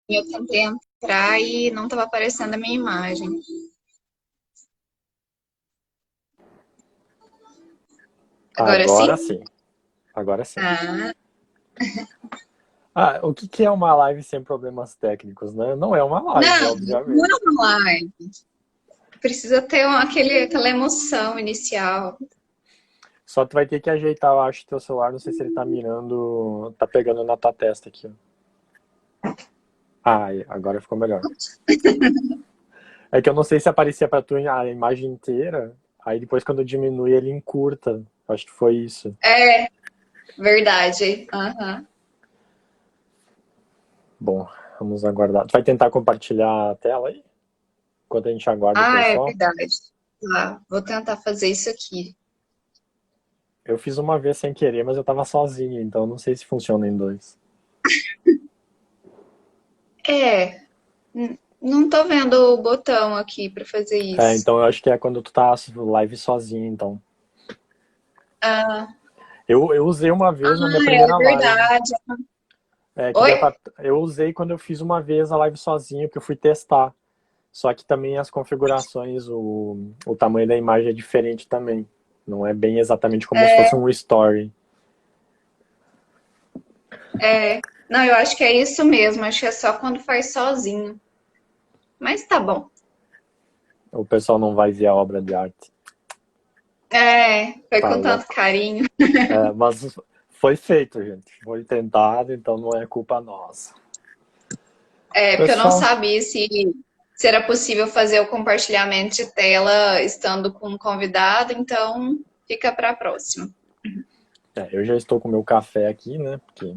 eu tentei entrar e não estava aparecendo a minha imagem. Agora Agora sim? sim. Agora sim. Ah, Ah, o que que é uma live sem problemas técnicos, né? Não é uma live, não, não é obviamente. uma live. Precisa ter aquela emoção inicial. Só tu vai ter que ajeitar, eu acho, teu celular. Não sei se ele tá mirando, tá pegando na tua testa aqui, ó. Ah, aí, agora ficou melhor. É que eu não sei se aparecia pra tu a imagem inteira, aí depois quando diminui ele encurta. Acho que foi isso. É, verdade. Aham. Bom, vamos aguardar. Tu vai tentar compartilhar a tela aí? Enquanto a gente aguarda o Ah, é pessoal? verdade. Tá, vou tentar fazer isso aqui. Eu fiz uma vez sem querer, mas eu tava sozinho, então não sei se funciona em dois. É, não tô vendo o botão aqui para fazer É, isso. então eu acho que é quando tu tá live sozinho, então. Ah, Eu usei uma vez na minha é primeira live. verdade. É, que Oi? daí eu usei quando eu fiz uma vez a live sozinho, porque eu fui testar. Só que também as configurações, o tamanho da imagem é diferente também. Não é bem exatamente como se fosse um story. É. Não, eu acho que é isso mesmo. Acho que é só quando faz sozinho. Mas tá bom. O pessoal não vai ver a obra de arte. É, foi Tá com tanto louco. carinho. É, mas foi feito, gente. Foi tentado, então não é culpa nossa. É, porque eu não Pessoal, sabia se era possível fazer o compartilhamento de tela estando com um convidado, então fica para a próxima. eu já estou com o meu café aqui, né? Porque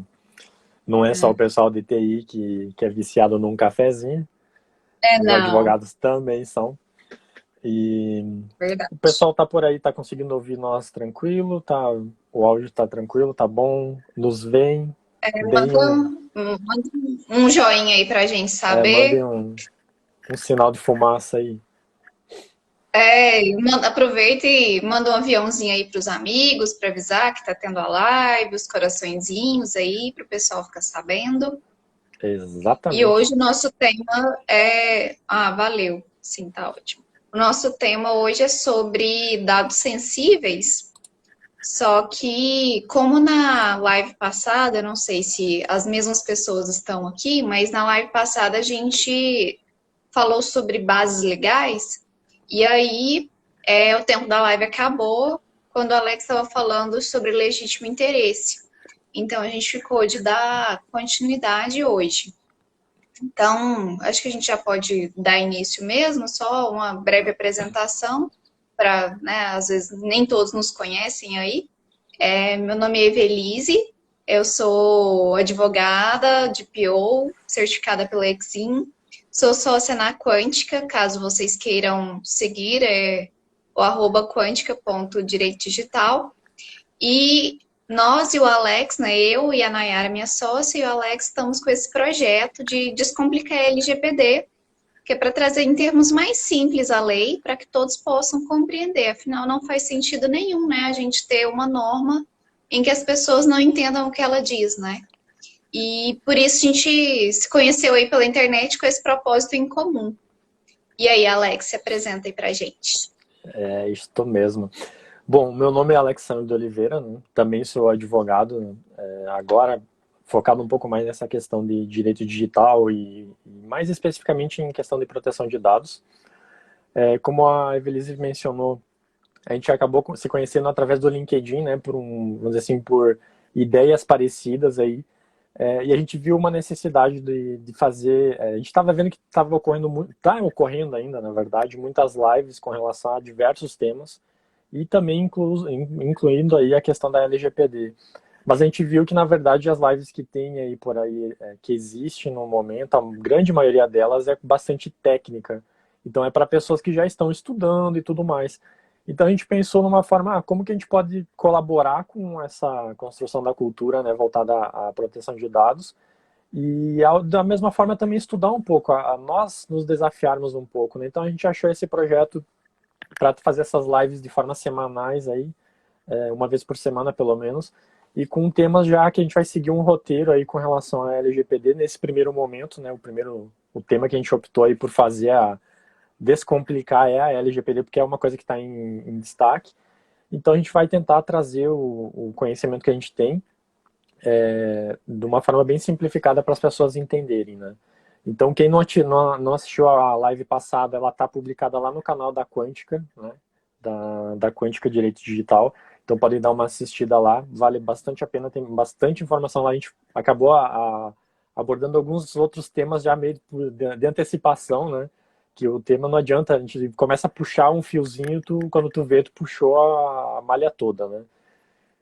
não é só o pessoal de TI que é viciado num cafezinho. É, Os não, advogados também são. E verdade. o pessoal tá por aí, tá conseguindo ouvir nós tranquilo, tá, o áudio tá tranquilo, tá bom, nos veem, deem Manda um joinha aí pra gente mandem saber. um sinal de fumaça aí. É, aproveita e manda um aviãozinho aí pros amigos para avisar que tá tendo a live, os coraçõezinhos aí para o pessoal ficar sabendo. E Exatamente. hoje o nosso tema é. Ah, valeu. Sim, tá ótimo. O nosso tema hoje é sobre dados sensíveis. Só que, como na live passada, eu não sei se as mesmas pessoas estão aqui, mas na live passada a gente falou sobre bases legais, e aí o tempo da live acabou quando o Alex estava falando sobre legítimo interesse. Então a gente ficou de dar continuidade hoje. Então, acho que a gente já pode dar início mesmo, só uma breve apresentação, para, né, às vezes nem todos nos conhecem aí. Meu nome é Evelise, eu sou advogada de PO, certificada pela Exim, sou sócia na Quântica, caso vocês queiram seguir, é o @quântica.direito digital. E nós e o Alex, né, eu e a Nayara, minha sócia, e o Alex estamos com esse projeto de descomplicar a LGPD, que é para trazer em termos mais simples a lei, para que todos possam compreender. Afinal, não faz sentido nenhum, né, a gente ter uma norma em que as pessoas não entendam o que ela diz, né? E por isso a gente se conheceu aí pela internet com esse propósito em comum. E aí, Alex, se apresenta aí pra gente. É isto mesmo. Bom, meu nome é Alexandre de Oliveira, né? Também sou advogado, agora focado um pouco mais nessa questão de direito digital e mais especificamente em questão de proteção de dados. Como a Evelise mencionou, a gente acabou se conhecendo através do LinkedIn, né, vamos dizer assim, por ideias parecidas aí, e a gente viu uma necessidade de fazer, a gente estava vendo que estava ocorrendo, está ocorrendo ainda, na verdade, muitas lives com relação a diversos temas, e também incluindo aí a questão da LGPD. Mas a gente viu que, na verdade, as lives que tem aí por aí, que existe no momento, a grande maioria delas é bastante técnica. Então é para pessoas que já estão estudando e tudo mais. Então a gente pensou numa forma, como que a gente pode colaborar com essa construção da cultura, né, voltada à proteção de dados, e da mesma forma também estudar um pouco, a nós nos desafiarmos um pouco, né? Então a gente achou esse projeto para fazer essas lives de forma semanais aí, uma vez por semana pelo menos, e com temas já que a gente vai seguir um roteiro aí com relação à LGPD nesse primeiro momento, né? O tema que a gente optou aí por fazer a descomplicar é a LGPD, porque é uma coisa que está em destaque. Então a gente vai tentar trazer o conhecimento que a gente tem de uma forma bem simplificada para as pessoas entenderem, né? Então quem não assistiu a live passada, ela está publicada lá no canal da Quântica, né? Da Quântica Direito Digital. Então podem dar uma assistida lá, vale bastante a pena, tem bastante informação lá. A gente acabou abordando alguns outros temas já meio de antecipação, né? Que o tema não adianta, a gente começa a puxar um fiozinho, quando tu vê, tu puxou a malha toda, né?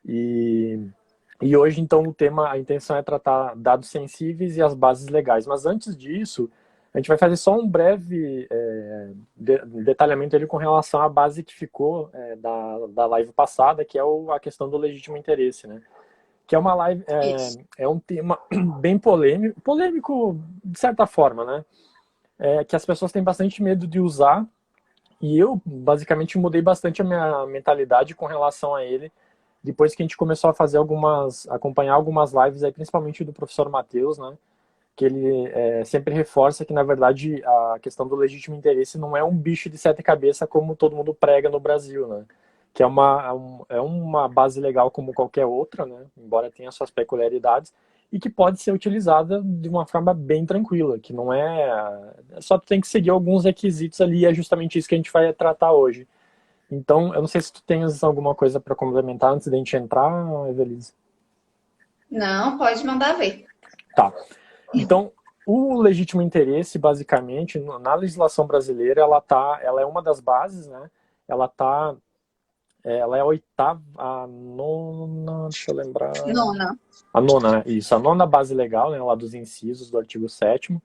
E hoje, então, a intenção é tratar dados sensíveis e as bases legais. Mas antes disso, a gente vai fazer só um breve detalhamento ali com relação à base que ficou da live passada, que é a questão do legítimo interesse, né? Que é uma live, é um tema bem polêmico de certa forma, né? Que as pessoas têm bastante medo de usar, e eu, basicamente, mudei bastante a minha mentalidade com relação a ele, depois que a gente começou a acompanhar algumas lives, aí, principalmente do professor Matheus, né? Que ele sempre reforça que, na verdade, a questão do legítimo interesse não é um bicho de sete cabeças como todo mundo prega no Brasil, né? Que é uma base legal como qualquer outra, né? Embora tenha suas peculiaridades, e que pode ser utilizada de uma forma bem tranquila, que não só tu tem que seguir alguns requisitos ali, e é justamente isso que a gente vai tratar hoje. Então, eu não sei se tu tens alguma coisa para complementar antes de a gente entrar, Evelise. Não, pode mandar ver. Tá. Então, o legítimo interesse, basicamente, na legislação brasileira, ela é uma das bases, né? Ela é a oitava, a nona, deixa eu lembrar. Nona. A nona, né? Isso, a nona base legal, né? Lá dos incisos do artigo 7º.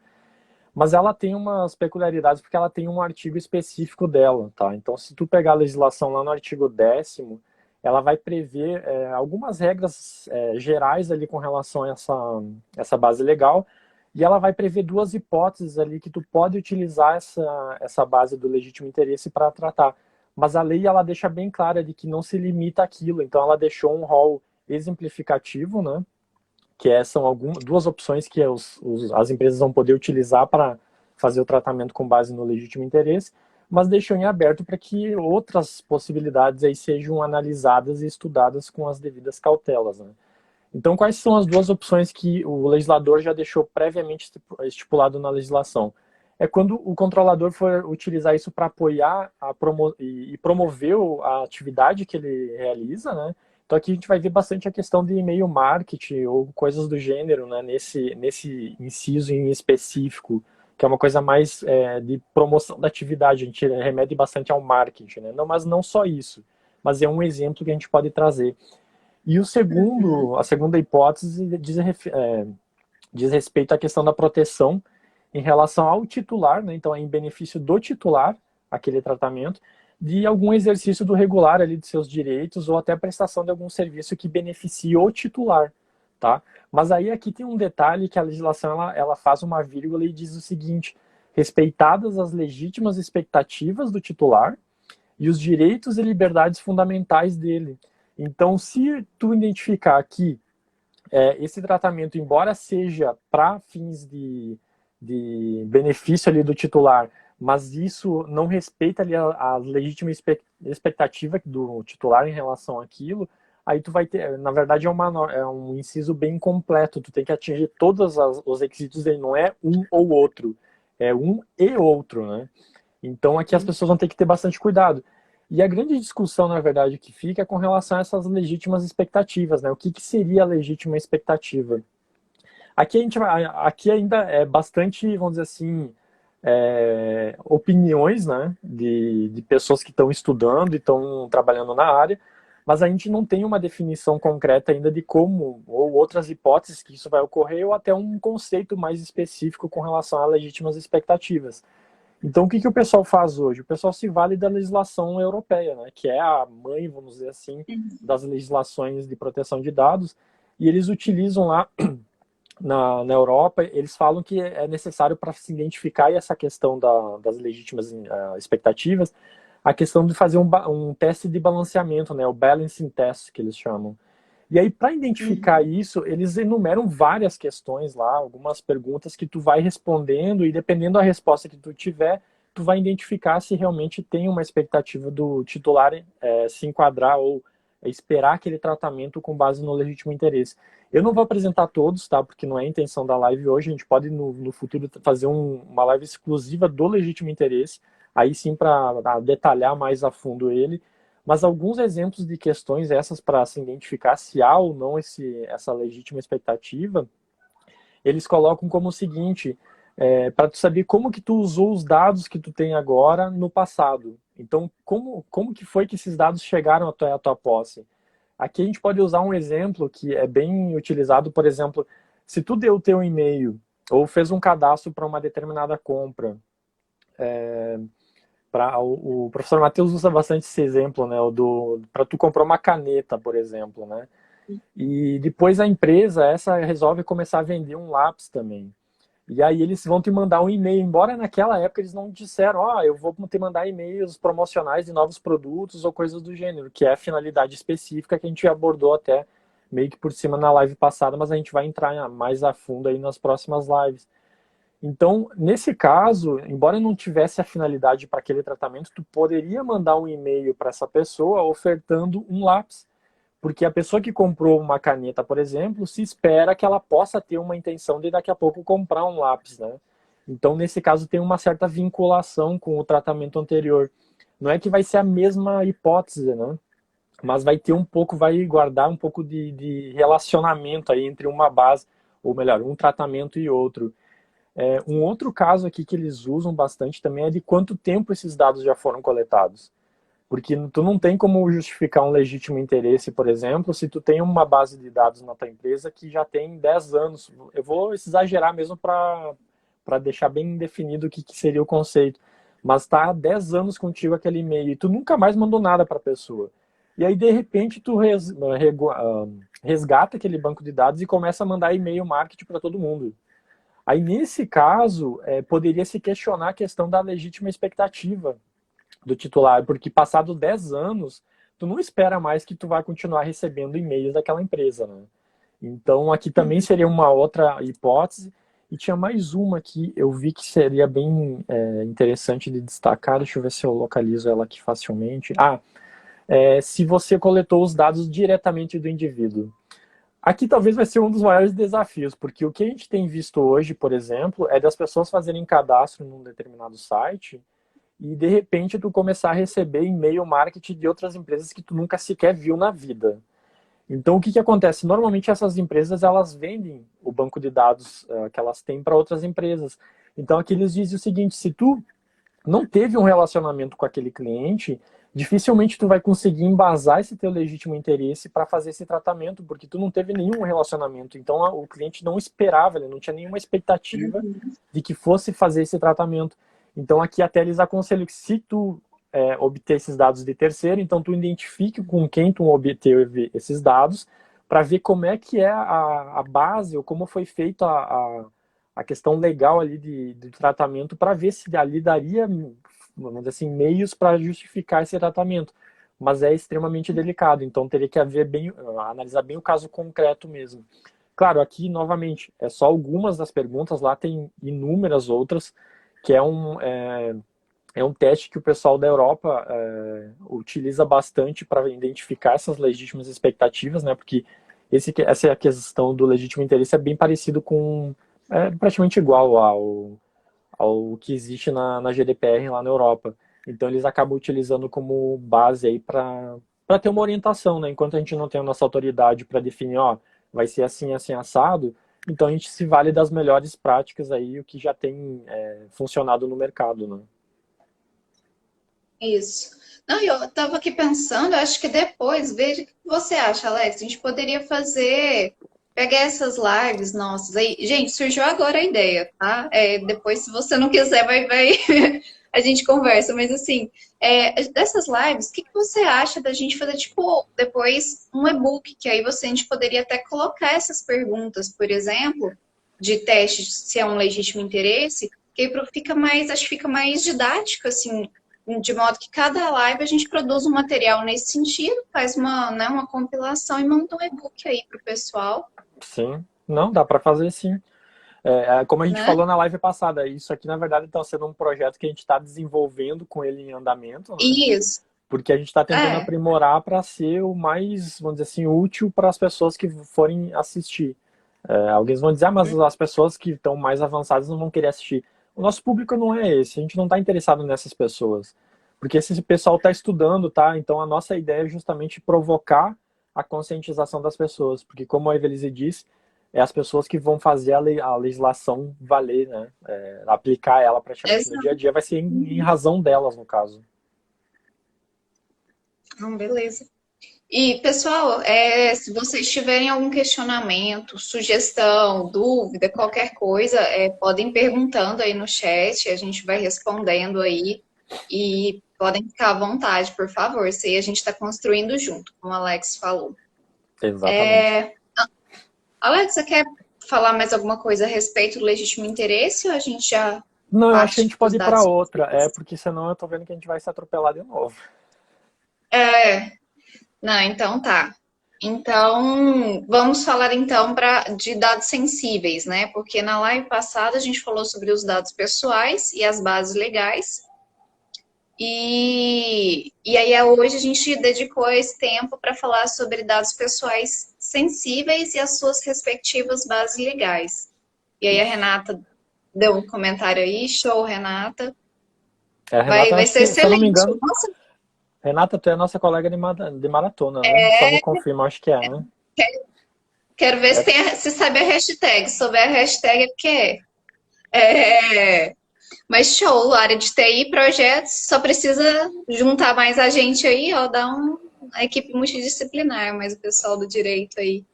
Mas ela tem umas peculiaridades porque ela tem um artigo específico dela, tá? Então, se tu pegar a legislação lá no artigo 10º, ela vai prever algumas regras gerais ali com relação a essa base legal, e ela vai prever duas hipóteses ali que tu pode utilizar essa base do legítimo interesse para tratar. Mas a lei, ela deixa bem clara de que não se limita àquilo, então ela deixou um rol exemplificativo, né? Que são duas opções que as empresas vão poder utilizar para fazer o tratamento com base no legítimo interesse, mas deixou em aberto para que outras possibilidades aí sejam analisadas e estudadas com as devidas cautelas, né? Então, quais são as duas opções que o legislador já deixou previamente estipulado na legislação? É quando o controlador for utilizar isso para apoiar e promover a atividade que ele realiza, né? Então aqui a gente vai ver bastante a questão de e-mail marketing ou coisas do gênero, né? Nesse inciso em específico, que é uma coisa mais de promoção da atividade. A gente remete bastante ao marketing, né? Não, mas não só isso, mas é um exemplo que a gente pode trazer. E a segunda hipótese diz respeito à questão da proteção em relação ao titular, né? Então é em benefício do titular, aquele tratamento, de algum exercício do regular ali de seus direitos ou até a prestação de algum serviço que beneficie o titular, tá? Mas aí aqui tem um detalhe que a legislação ela faz uma vírgula e diz o seguinte: respeitadas as legítimas expectativas do titular e os direitos e liberdades fundamentais dele. Então, se tu identificar que esse tratamento, embora seja para fins de benefício ali do titular, mas isso não respeita ali a legítima expectativa do titular em relação àquilo, aí tu vai ter, na verdade é um inciso bem completo, tu tem que atingir todos os requisitos dele, não é um ou outro, é um e outro, né? Então aqui as pessoas vão ter que ter bastante cuidado. E a grande discussão, na verdade, que fica é com relação a essas legítimas expectativas, né? O que seria a legítima expectativa? Aqui ainda é bastante, vamos dizer assim, opiniões, né, de pessoas que estão estudando e estão trabalhando na área, mas a gente não tem uma definição concreta ainda de como, ou outras hipóteses que isso vai ocorrer, ou até um conceito mais específico com relação a legítimas expectativas. Então, o que o pessoal faz hoje? O pessoal se vale da legislação europeia, né, que é a mãe, vamos dizer assim, das legislações de proteção de dados, e eles utilizam lá na Europa, eles falam que é necessário para se identificar essa questão das legítimas expectativas, a questão de fazer um teste de balanceamento, né, o balancing test que eles chamam. E aí, para identificar Uhum. isso, eles enumeram várias questões lá, algumas perguntas que tu vai respondendo, e dependendo da resposta que tu tiver, tu vai identificar se realmente tem uma expectativa do titular se enquadrar ou esperar aquele tratamento com base no legítimo interesse. Eu não vou apresentar todos, tá? Porque não é a intenção da live hoje. A gente pode, no futuro, fazer uma live exclusiva do legítimo interesse, aí sim para detalhar mais a fundo ele. Mas alguns exemplos de questões essas para se identificar se há ou não essa legítima expectativa, eles colocam como o seguinte, para tu saber como que tu usou os dados que tu tem agora no passado. Então, como que foi que esses dados chegaram até a tua posse? Aqui a gente pode usar um exemplo que é bem utilizado, por exemplo, se tu deu o teu e-mail ou fez um cadastro para uma determinada compra, o professor Matheus usa bastante esse exemplo, né, para tu comprar uma caneta, por exemplo, né? E depois a empresa, essa resolve começar a vender um lápis também. E aí eles vão te mandar um e-mail, embora naquela época eles não disseram, eu vou te mandar e-mails promocionais de novos produtos ou coisas do gênero, que é a finalidade específica que a gente abordou até meio que por cima na live passada, mas a gente vai entrar mais a fundo aí nas próximas lives. Então, nesse caso, embora não tivesse a finalidade para aquele tratamento, tu poderia mandar um e-mail para essa pessoa ofertando um lápis. Porque a pessoa que comprou uma caneta, por exemplo, se espera que ela possa ter uma intenção de daqui a pouco comprar um lápis, né? Então, nesse caso, tem uma certa vinculação com o tratamento anterior. Não é que vai ser a mesma hipótese, né? Mas vai ter um pouco, vai guardar um pouco de relacionamento aí entre uma base, ou melhor, um tratamento e outro. Um outro caso aqui que eles usam bastante também é de quanto tempo esses dados já foram coletados. Porque tu não tem como justificar um legítimo interesse, por exemplo, se tu tem uma base de dados na tua empresa que já tem 10 anos. Eu vou exagerar mesmo para deixar bem definido o que seria o conceito. Mas está há 10 anos contigo aquele e-mail e tu nunca mais mandou nada para a pessoa. E aí, de repente, tu resgata aquele banco de dados e começa a mandar e-mail marketing para todo mundo. Aí, nesse caso, poderia se questionar a questão da legítima expectativa do titular, porque passados 10 anos, tu não espera mais que tu vai continuar recebendo e-mails daquela empresa, né? Então, aqui também seria uma outra hipótese. E tinha mais uma que eu vi que seria bem interessante de destacar. Deixa eu ver se eu localizo ela aqui facilmente. Se você coletou os dados diretamente do indivíduo. Aqui talvez vai ser um dos maiores desafios, porque o que a gente tem visto hoje, por exemplo, é das pessoas fazerem cadastro num determinado site e de repente tu começar a receber e-mail marketing de outras empresas que tu nunca sequer viu na vida. Então o que acontece? Normalmente essas empresas elas vendem o banco de dados que elas têm para outras empresas. Então aqui eles dizem o seguinte, se tu não teve um relacionamento com aquele cliente, dificilmente tu vai conseguir embasar esse teu legítimo interesse para fazer esse tratamento, porque tu não teve nenhum relacionamento. Então o cliente não esperava, ele não tinha nenhuma expectativa Uhum. de que fosse fazer esse tratamento. Então aqui até eles aconselham que se tu obter esses dados de terceiro, então tu identifique com quem tu obteve esses dados para ver como é que é a base ou como foi feita a questão legal ali de tratamento para ver se ali daria, vamos dizer assim, meios para justificar esse tratamento. Mas é extremamente delicado, então teria que analisar bem o caso concreto mesmo. Claro, aqui, novamente, é só algumas das perguntas, lá tem inúmeras outras, que é um teste que o pessoal da Europa utiliza bastante para identificar essas legítimas expectativas, né? Porque essa é a questão do legítimo interesse é bem parecido com, praticamente igual ao que existe na GDPR lá na Europa. Então eles acabam utilizando como base aí para ter uma orientação, né? Enquanto a gente não tem a nossa autoridade para definir, vai ser assim, assim, assado, então a gente se vale das melhores práticas aí, o que já tem funcionado no mercado, né? Isso. Não, eu estava aqui pensando, acho que depois, veja o que você acha, Alex. A gente poderia pegar essas lives nossas aí. Gente, surgiu agora a ideia, tá? Depois, se você não quiser, vai, a gente conversa. Mas assim, dessas lives, o que você acha da gente fazer, tipo, depois um e-book, que aí a gente poderia até colocar essas perguntas, por exemplo, de teste se é um legítimo interesse, que aí fica mais, acho que fica mais didático, assim, de modo que cada live a gente produz um material nesse sentido, faz uma compilação e manda um e-book aí para o pessoal, Sim, não, dá para fazer sim. Como a gente né? falou na live passada, isso aqui na verdade está sendo um projeto que a gente está desenvolvendo com ele em andamento, né? Isso, Porque a gente está tentando é, aprimorar para ser o mais, vamos dizer assim, útil para as pessoas que forem assistir. Alguns vão dizer, mas as pessoas que estão mais avançadas não vão querer assistir. O nosso público não é esse, a gente não está interessado nessas pessoas. Porque esse pessoal está estudando, tá? Então a nossa ideia é justamente provocar a conscientização das pessoas. Porque como a Evelise disse, é as pessoas que vão fazer a legislação valer, né? Aplicar ela praticamente no dia a exato. dia, vai ser em razão delas, no caso. Beleza. E, pessoal, se vocês tiverem algum questionamento, sugestão, dúvida, qualquer coisa, podem ir perguntando aí no chat, a gente vai respondendo aí. E podem ficar à vontade, por favor. Isso aí a gente está construindo junto, como o Alex falou. Exatamente. Alex, você quer falar mais alguma coisa a respeito do legítimo interesse ou a gente já Não, eu acho que a parte gente para os pode ir para dados? outra, porque senão eu tô vendo que a gente vai se atropelar de novo. Não, então tá. Então, vamos falar então de dados sensíveis, né? Porque na live passada a gente falou sobre os dados pessoais e as bases legais. E aí hoje a gente dedicou esse tempo para falar sobre dados pessoais sensíveis e as suas respectivas bases legais. E aí a Isso. Renata deu um comentário aí, show, Renata. A Renata, Vai acho ser que, se eu não me excelente. engano, Nossa, Renata, tu é a nossa colega de maratona, né? Só me confirma, acho que é, né? quero ver É, se sabe a hashtag. Se souber a hashtag é porque é. Mas show, área de TI, projetos, só precisa juntar mais a gente aí, ó, dar uma equipe multidisciplinar, mais o pessoal do direito aí.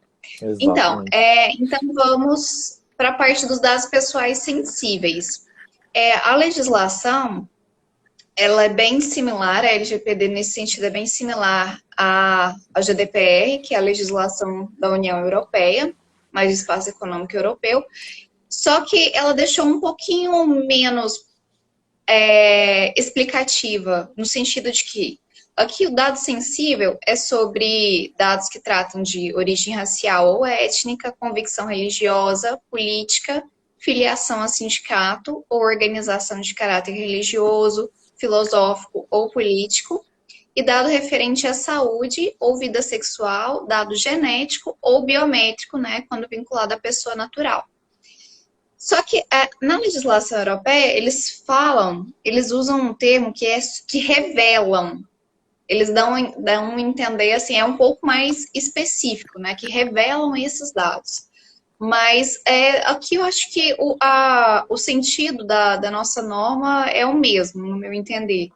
Então, exatamente. então vamos para a parte dos dados pessoais sensíveis. A legislação, ela é bem similar, a LGPD nesse sentido é bem similar à GDPR, que é a legislação da União Europeia, mais do Espaço Econômico Europeu, só que ela deixou um pouquinho menos explicativa, no sentido de que aqui o dado sensível é sobre dados que tratam de origem racial ou étnica, convicção religiosa, política, filiação a sindicato ou organização de caráter religioso, filosófico ou político, e dado referente à saúde ou vida sexual, dado genético ou biométrico, né, quando vinculado à pessoa natural. Só que na legislação europeia, eles usam um termo que revelam. Eles dão a entender, assim, é um pouco mais específico, né? Que revelam esses dados. Mas aqui eu acho que o sentido da nossa norma é o mesmo, no meu entender.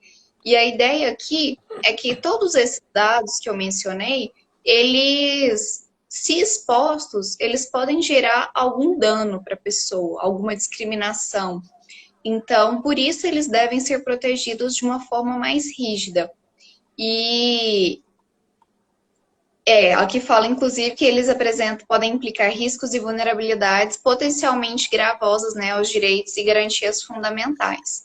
E a ideia aqui é que todos esses dados que eu mencionei, eles, se expostos, eles podem gerar algum dano para a pessoa, alguma discriminação. Então, por isso eles devem ser protegidos de uma forma mais rígida. E aqui fala, inclusive, que eles podem implicar riscos e vulnerabilidades potencialmente gravosas, né, aos direitos e garantias fundamentais.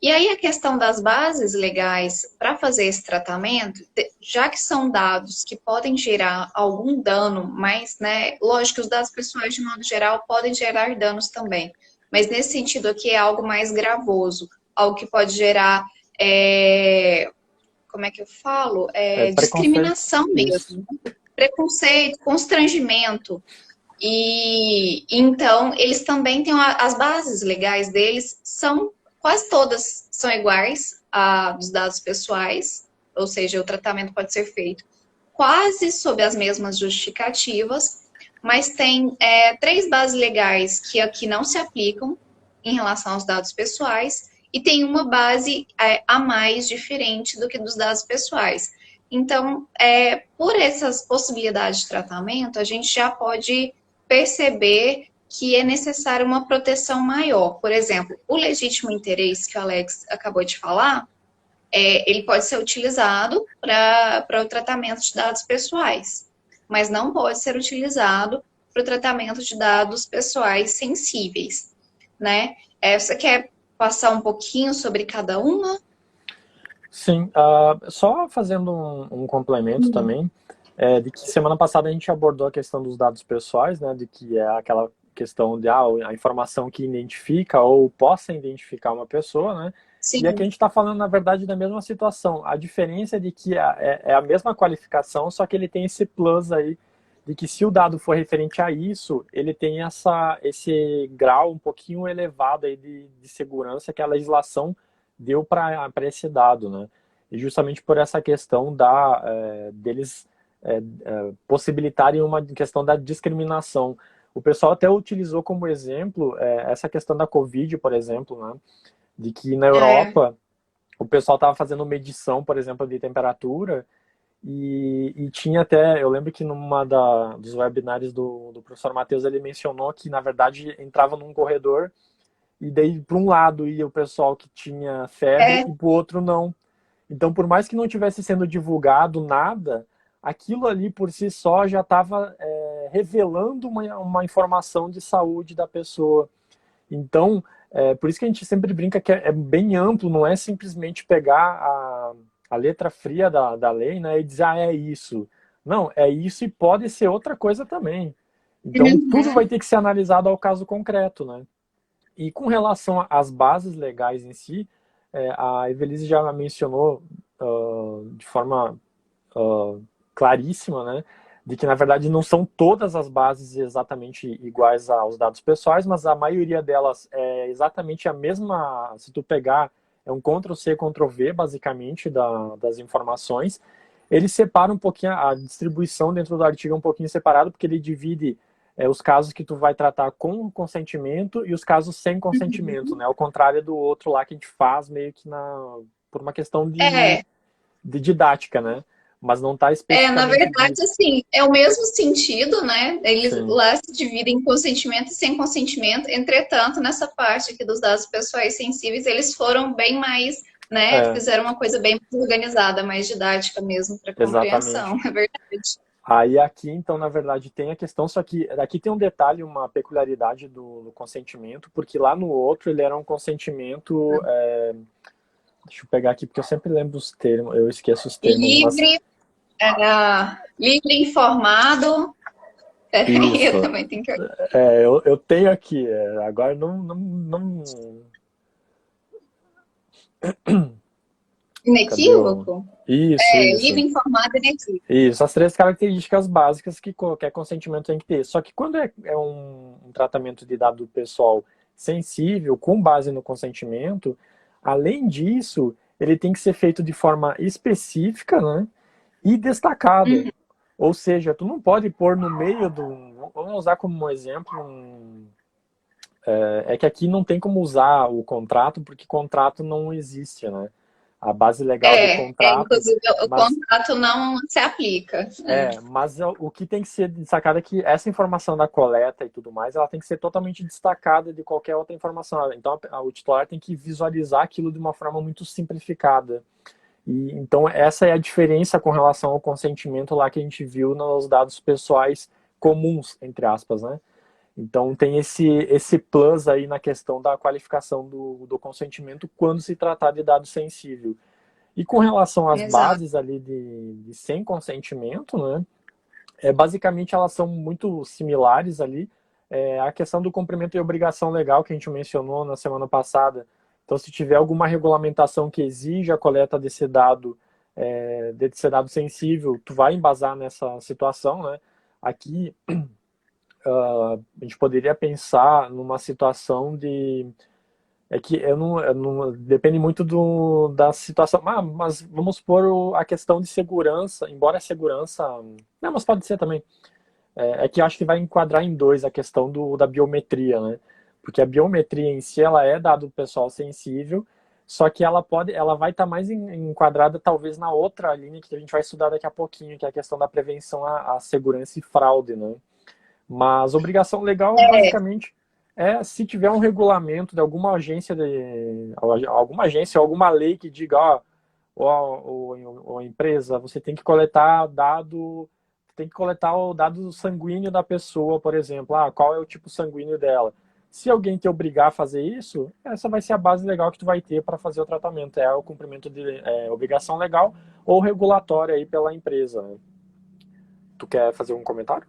E aí a questão das bases legais para fazer esse tratamento, já que são dados que podem gerar algum dano, mas, né, lógico que os dados pessoais, de modo geral, podem gerar danos também. Mas nesse sentido aqui é algo mais gravoso, algo que pode gerar como é que eu falo? Preconceito. Discriminação Isso. mesmo, preconceito, constrangimento. E então eles também têm as bases legais deles são quase todas são iguais a dos dados pessoais, ou seja, o tratamento pode ser feito quase sob as mesmas justificativas, mas tem três bases legais que aqui não se aplicam em relação aos dados pessoais e tem uma base a mais diferente do que dos dados pessoais. Então, por essas possibilidades de tratamento, a gente já pode perceber que é necessária uma proteção maior. Por exemplo, o legítimo interesse que o Alex acabou de falar, ele pode ser utilizado para o tratamento de dados pessoais, mas não pode ser utilizado para o tratamento de dados pessoais sensíveis, né? Você quer passar um pouquinho sobre cada uma? Sim, só fazendo um complemento Hum. também, de que semana passada a gente abordou a questão dos dados pessoais, né, de que é aquela questão de a informação que identifica ou possa identificar uma pessoa, né, e aqui a Sim, gente está falando, na verdade, da mesma situação. A diferença é de que é a mesma qualificação, só que ele tem esse plus aí, de que se o dado for referente a isso, ele tem esse grau um pouquinho elevado aí de segurança que a legislação deu para esse dado, né? E justamente por essa questão deles possibilitarem uma questão da discriminação. O pessoal até utilizou como exemplo essa questão da Covid, por exemplo, né? De que na é, Europa o pessoal estava fazendo medição, por exemplo, de temperatura e tinha até, eu lembro que dos webinários do professor Matheus, ele mencionou que, na verdade, entrava num corredor e daí, para um lado, ia o pessoal que tinha febre é, e para o outro não. Então, por mais que não tivesse sendo divulgado nada, aquilo ali por si só já estava revelando uma informação de saúde da pessoa. Então, por isso que a gente sempre brinca que é bem amplo, não é simplesmente pegar a letra fria da lei, né, e dizer, é isso. Não, é isso e pode ser outra coisa também. Então, tudo vai uhum, ter que ser analisado ao caso concreto, né? E com relação às bases legais em si, a Evelise já mencionou de forma claríssima, né, de que na verdade não são todas as bases exatamente iguais aos dados pessoais, mas a maioria delas é exatamente a mesma. Se tu pegar, é um Ctrl+C, Ctrl+V, basicamente, das informações. Ele separa um pouquinho a distribuição dentro do artigo, é um pouquinho separado, porque ele divide os casos que tu vai tratar com consentimento e os casos sem consentimento, uhum. né? Ao contrário do outro lá que a gente faz meio que por uma questão de didática, né? Mas não está Na especificamente verdade, dito. assim, é o mesmo sentido, né? Eles Sim, lá se dividem em consentimento e sem consentimento. Entretanto, nessa parte aqui dos dados pessoais sensíveis, eles foram bem mais, né? é, Fizeram uma coisa bem mais organizada, mais didática mesmo para compreensão, exatamente. é verdade. Aí aqui, então, na verdade, tem a questão, só que aqui tem um detalhe, uma peculiaridade do consentimento, porque lá no outro ele era um consentimento. Deixa eu pegar aqui, porque eu sempre lembro os termos, eu esqueço os termos, mas. Livre, livre informado. Peraí, eu Isso. também tenho que. Eu tenho aqui, agora não. Cadê o. Inequívoco? Isso, Livre, isso. informado e inequívoco. Isso, as três características básicas que qualquer consentimento tem que ter. Só que quando é um tratamento de dado pessoal sensível, com base no consentimento, além disso, ele tem que ser feito de forma específica, né, e destacada. Uhum. Ou seja, tu não pode pôr no meio vamos usar como um exemplo, é que aqui não tem como usar o contrato, porque contrato não existe, né? A base legal de contrato, Inclusive, o mas contrato não se aplica. Mas o que tem que ser destacado é que essa informação da coleta e tudo mais, ela tem que ser totalmente destacada de qualquer outra informação. Então, o titular tem que visualizar aquilo de uma forma muito simplificada. E então essa é a diferença com relação ao consentimento lá que a gente viu nos dados pessoais comuns, entre aspas, né? Então tem esse plus aí na questão da qualificação do consentimento quando se tratar de dado sensível. E com relação às Exato. bases ali de sem consentimento, né? Basicamente elas são muito similares ali. A questão do cumprimento e obrigação legal que a gente mencionou na semana passada. Então, se tiver alguma regulamentação que exige a coleta desse dado sensível, tu vai embasar nessa situação, né? Aqui, a gente poderia pensar numa situação de que eu não, depende muito da situação. Mas vamos supor a questão de segurança, embora a segurança. Não, mas pode ser também. É que eu acho que vai enquadrar em dois a questão da biometria, né? Porque a biometria em si, ela é dado pessoal sensível, só que ela vai estar mais enquadrada talvez na outra linha que a gente vai estudar daqui a pouquinho, que é a questão da prevenção à segurança e fraude, né? Mas obrigação legal, É, basicamente, se tiver um regulamento de alguma agência, alguma lei que diga, ó, empresa, você tem que coletar tem que coletar o dado sanguíneo da pessoa, por exemplo. Qual é o tipo sanguíneo dela? Se alguém te obrigar a fazer isso, essa vai ser a base legal que tu vai ter para fazer o tratamento. É o cumprimento de obrigação legal ou regulatória aí pela empresa, né? Tu quer fazer um comentário?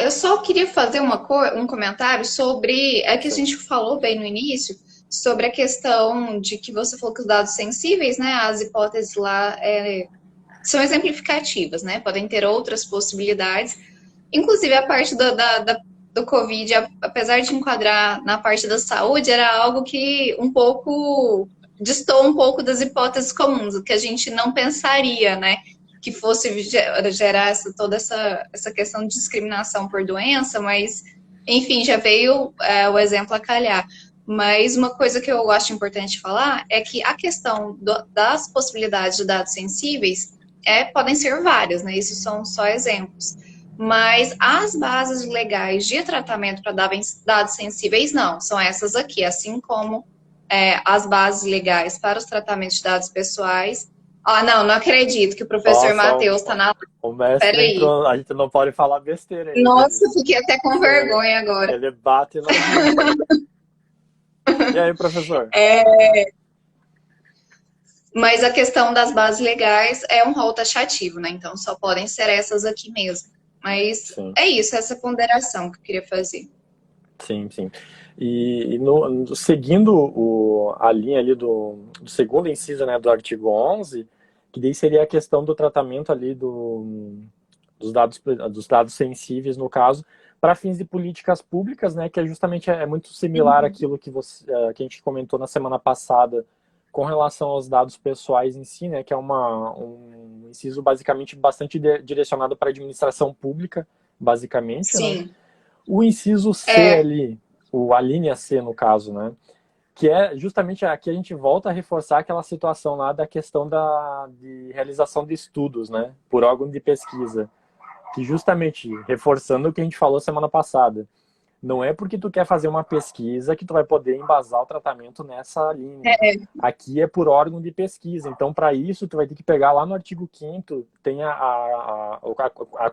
Eu só queria fazer um comentário sobre. É que a Sim. gente falou bem no início sobre a questão de que você falou que os dados sensíveis, né? As hipóteses lá são exemplificativas, né? Podem ter outras possibilidades. Inclusive, a parte do Covid, apesar de enquadrar na parte da saúde, era algo que um pouco distou um pouco das hipóteses comuns, o que a gente não pensaria, né? Que fosse gerar toda essa questão de discriminação por doença, mas, enfim, já veio o exemplo a calhar. Mas uma coisa que eu acho importante falar é que a questão das possibilidades de dados sensíveis podem ser várias, né? Isso são só exemplos. Mas as bases legais de tratamento para dados sensíveis, não. São essas aqui, assim como as bases legais para os tratamentos de dados pessoais. Não acredito que o professor Nossa, Matheus está na. o mestre Peraí. entrou, a gente não pode falar besteira ainda. Nossa, eu fiquei até com vergonha agora. Ele bate na gente. E aí, professor? Mas a questão das bases legais é um rol taxativo, né? Então só podem ser essas aqui mesmo. Mas Sim, é isso, essa ponderação que eu queria fazer. sim, sim. E seguindo a linha ali do segundo inciso, né, do artigo 11, que daí seria a questão do tratamento ali dos dados sensíveis, no caso, para fins de políticas públicas, né, que é justamente muito similar àquilo que a gente comentou na semana passada com relação aos dados pessoais em si, né, que é um inciso basicamente bastante direcionado para a administração pública, basicamente, né. Sim. O inciso C ali, a linha C no caso, né, que é justamente aqui a gente volta a reforçar aquela situação lá da questão de realização de estudos, né, por órgão de pesquisa, que justamente reforçando o que a gente falou semana passada, não é porque tu quer fazer uma pesquisa que tu vai poder embasar o tratamento nessa linha. Aqui é por órgão de pesquisa. Então, para isso, tu vai ter que pegar lá no artigo 5º, tem a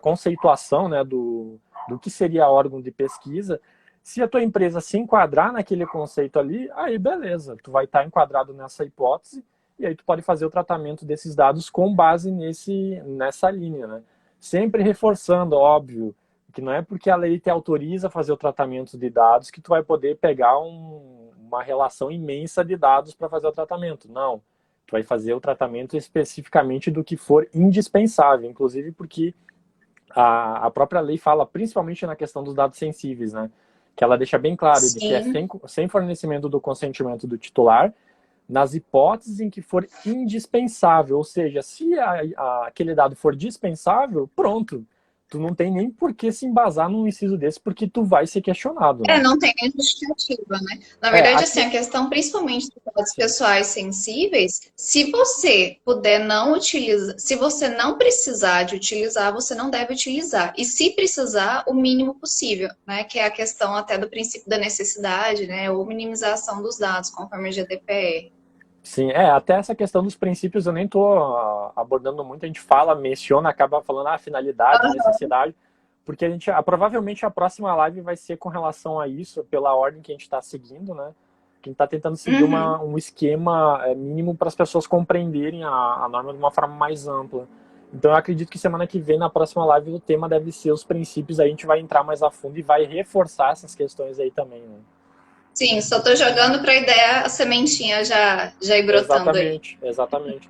conceituação, né, do que seria órgão de pesquisa. Se a tua empresa se enquadrar naquele conceito ali, aí beleza, tu vai estar enquadrado nessa hipótese e aí tu pode fazer o tratamento desses dados com base nessa linha, né? Sempre reforçando, óbvio, que não é porque a lei te autoriza a fazer o tratamento de dados que tu vai poder pegar uma relação imensa de dados para fazer o tratamento. Não. Tu vai fazer o tratamento especificamente do que for indispensável, inclusive porque a própria lei fala, principalmente na questão dos dados sensíveis, né? Que ela deixa bem claro de que é sem fornecimento do consentimento do titular, nas hipóteses em que for indispensável, ou seja, se aquele dado for dispensável, pronto, tu não tem nem por que se embasar num inciso desse, porque tu vai ser questionado, né? Não tem nem justificativa, né? Na verdade, aqui... assim, a questão, principalmente dos dados pessoais sensíveis, se você puder não utilizar, se você não precisar de utilizar, você não deve utilizar. E se precisar, o mínimo possível, né? Que é a questão até do princípio da necessidade, né? Ou minimização dos dados, conforme o GDPR. Sim, até essa questão dos princípios eu nem estou abordando muito, a gente fala, menciona, acaba falando a finalidade, necessidade, porque provavelmente a próxima live vai ser com relação a isso, pela ordem que a gente está seguindo, né? Que a gente está tentando seguir um esquema mínimo para as pessoas compreenderem a norma de uma forma mais ampla. Então eu acredito que semana que vem, na próxima live, o tema deve ser os princípios, aí a gente vai entrar mais a fundo e vai reforçar essas questões aí também, né? Sim, só estou jogando para a ideia, a sementinha já ir brotando aí. Exatamente.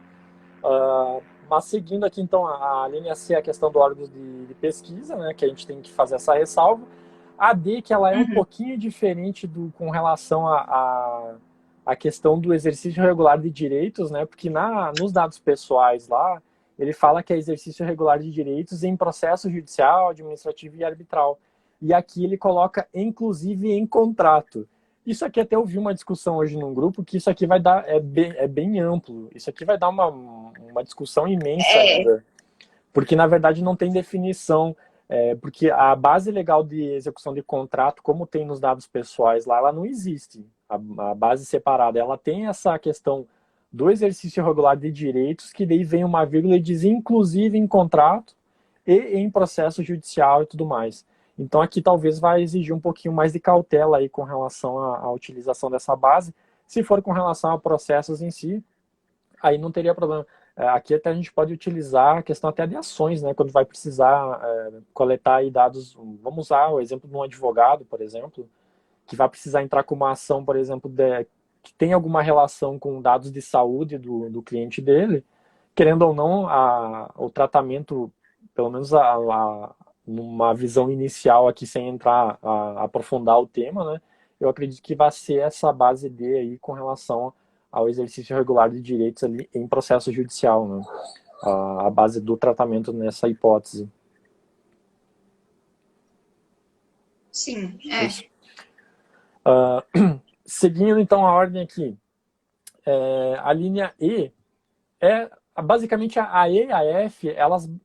Mas seguindo aqui, então, a linha C é a questão do órgão de pesquisa, né, que a gente tem que fazer essa ressalva. A D, que ela é um pouquinho diferente com relação à questão do exercício regular de direitos, né, porque nos dados pessoais lá, ele fala que é exercício regular de direitos em processo judicial, administrativo e arbitral. E aqui ele coloca, inclusive, em contrato. Isso aqui até eu vi uma discussão hoje num grupo que isso aqui vai dar, é bem amplo. Isso aqui vai dar uma discussão imensa ainda. Porque, na verdade, não tem definição. Porque a base legal de execução de contrato, como tem nos dados pessoais lá, ela não existe. A base separada, ela tem essa questão do exercício regular de direitos, que daí vem uma vírgula e diz inclusive em contrato e em processo judicial e tudo mais. Então aqui talvez vai exigir um pouquinho mais de cautela aí com relação à utilização dessa base. Se for com relação a processos em si, aí não teria problema. Aqui até a gente pode utilizar a questão até de ações, né? Quando vai precisar coletar aí dados, vamos usar o exemplo de um advogado, por exemplo, que vai precisar entrar com uma ação, por exemplo, que tem alguma relação com dados de saúde do cliente dele, querendo ou não, o tratamento, pelo menos numa visão inicial aqui, sem entrar a aprofundar o tema, né? Eu acredito que vai ser essa base D aí com relação ao exercício regular de direitos ali em processo judicial, né? A base do tratamento nessa hipótese. Sim, Isso. Seguindo então a ordem aqui, a linha E basicamente a E e a F,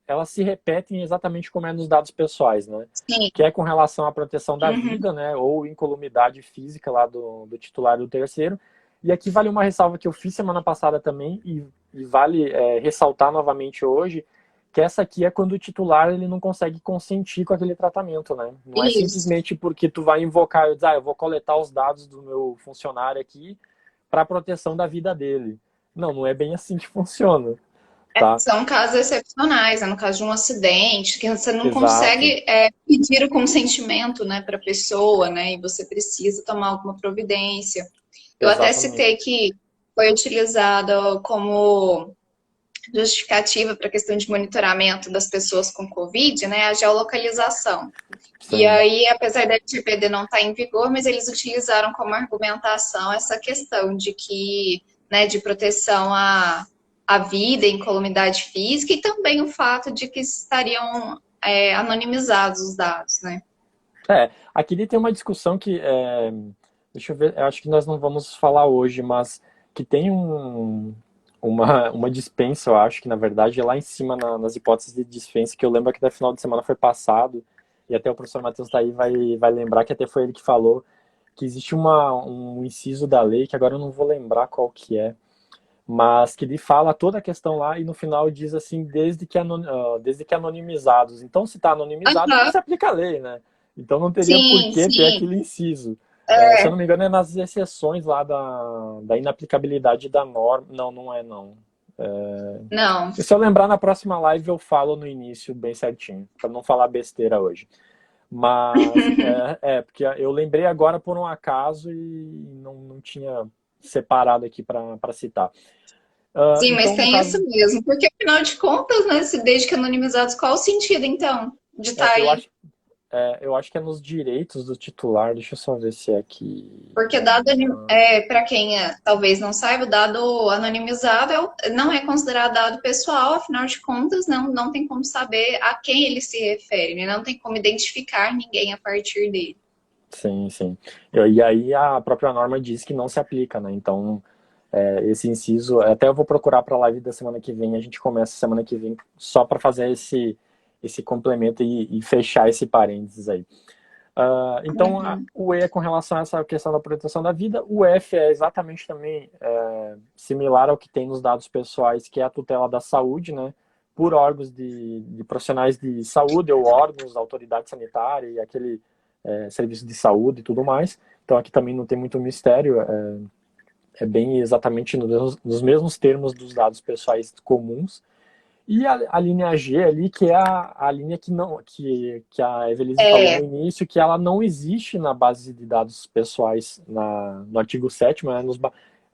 elas se repetem exatamente como é nos dados pessoais, né? sim. Que é com relação à proteção da Uhum. vida, né? Ou incolumidade física lá do titular e do terceiro. E aqui vale uma ressalva que eu fiz semana passada também e vale ressaltar novamente hoje, que essa aqui é quando o titular ele não consegue consentir com aquele tratamento, né? Não é Isso. simplesmente porque tu vai invocar, eu vou coletar os dados do meu funcionário aqui para proteção da vida dele. Não, não é bem assim que funciona, tá? São casos excepcionais, né? No caso de um acidente, que você não Exato, consegue pedir o consentimento, né, para a pessoa, né? E você precisa tomar alguma providência. Eu até exatamente. citei que foi utilizado como justificativa para a questão de monitoramento das pessoas com Covid, né, a geolocalização. E Sim. aí, apesar da LGPD não estar em vigor, mas eles utilizaram como argumentação essa questão de que, né, de proteção à vida, incolumidade física, e também o fato de que estariam anonimizados os dados, né? Aqui tem uma discussão que, deixa eu ver, eu acho que nós não vamos falar hoje, mas que tem uma dispensa, eu acho que na verdade é lá em cima nas hipóteses de dispensa, que eu lembro que da final de semana foi passado, e até o professor Matheus tá aí vai lembrar que até foi ele que falou que existe um inciso da lei, que agora eu não vou lembrar qual que é, mas que ele fala toda a questão lá e no final diz assim, desde que anonimizados. Então, se está anonimizado, não Uhum. se aplica a lei, né? Então não teria por Sim, que ter sim. aquele inciso. Se eu É, não me engano, é nas exceções lá da inaplicabilidade da norma. Não, não é não. não. Se eu lembrar na próxima live, eu falo no início bem certinho, para não falar besteira hoje. Mas porque eu lembrei agora por um acaso e não tinha separado aqui para citar. Sim, mas Então, no tem isso caso, mesmo. Porque, afinal de contas, né, se desde que anonimizados, qual o sentido, então, de estar eu aí? acho, eu acho que é nos direitos do titular. Deixa eu só ver se é aqui. Porque dado, para quem talvez não saiba, o dado anonimizado não é considerado dado pessoal, afinal de contas, não tem como saber a quem ele se refere, né? Não tem como identificar ninguém a partir dele. Sim, sim. E aí a própria norma diz que não se aplica, né? Então, esse inciso, até eu vou procurar para a live da semana que vem, a gente começa semana que vem só para fazer esse complemento e fechar esse parênteses aí. Então, Uhum. o E é com relação a essa questão da proteção da vida, o F é exatamente também similar ao que tem nos dados pessoais, que é a tutela da saúde, né? Por órgãos de profissionais de saúde ou órgãos da autoridade sanitária e aquele serviço de saúde e tudo mais. Então, aqui também não tem muito mistério, é bem exatamente nos mesmos termos dos dados pessoais comuns. E a linha G ali, que é a linha que a Evelise falou no É, início, que ela não existe na base de dados pessoais no artigo 7º,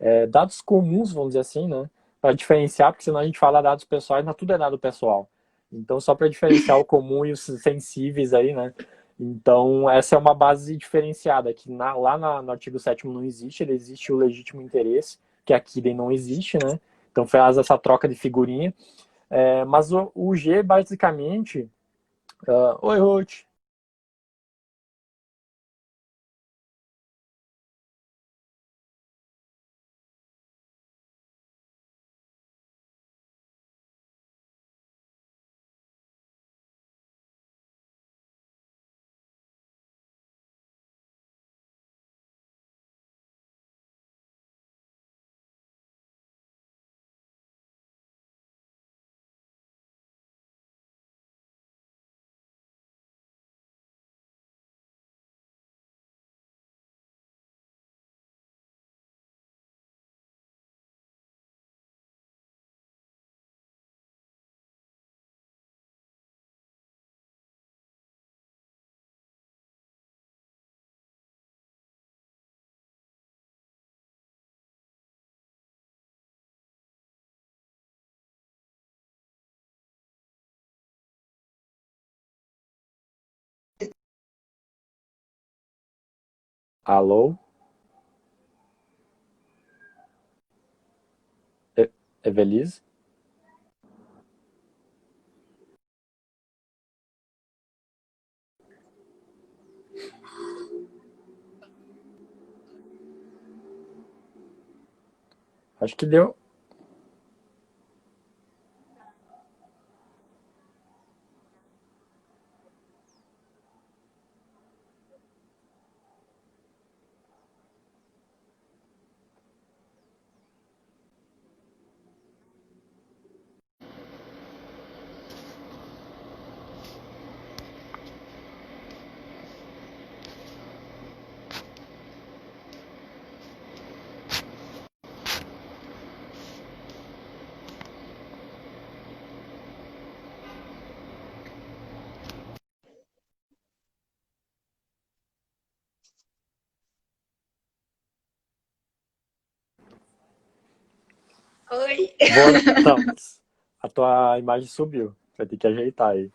né, dados comuns, vamos dizer assim, né, para diferenciar, porque senão a gente fala dados pessoais, mas tudo é dado pessoal. Então, só para diferenciar o comum e os sensíveis aí, né, então essa é uma base diferenciada, que no artigo 7º não existe, ele existe o legítimo interesse, que aqui daí não existe, né, então faz essa troca de figurinha. Mas o G, basicamente. Oi, Ruth. Alô? Evelise? Acho que deu. Oi. Voltamos. A tua imagem subiu. Vai ter que ajeitar aí.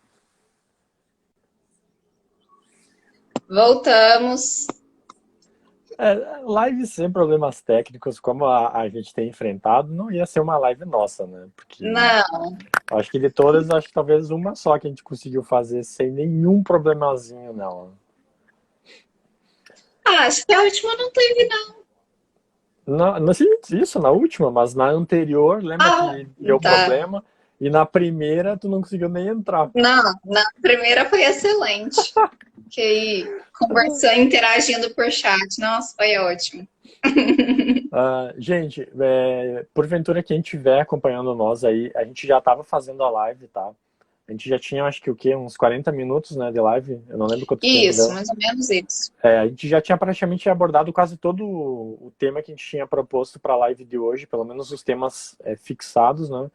Voltamos. Live sem problemas técnicos, como a gente tem enfrentado, não ia ser uma live nossa, né? Porque Não, acho que de todas, acho que talvez uma só que a gente conseguiu fazer sem nenhum problemazinho, não. acho que a última não teve, não. Não sei isso na última, mas na anterior, lembra Ah, que deu tá. problema? E na primeira tu não conseguiu nem entrar. Não, na primeira foi excelente. Fiquei conversando, interagindo por chat. Nossa, foi ótimo. Gente, porventura quem estiver acompanhando nós aí, a gente já estava fazendo a live, tá? A gente já tinha, acho que o quê? Uns 40 minutos, né, de live. Eu não lembro quanto tempo Isso, deu. mais ou menos isso. A gente já tinha praticamente abordado quase todo o tema que a gente tinha proposto para a live de hoje, pelo menos os temas fixados, né?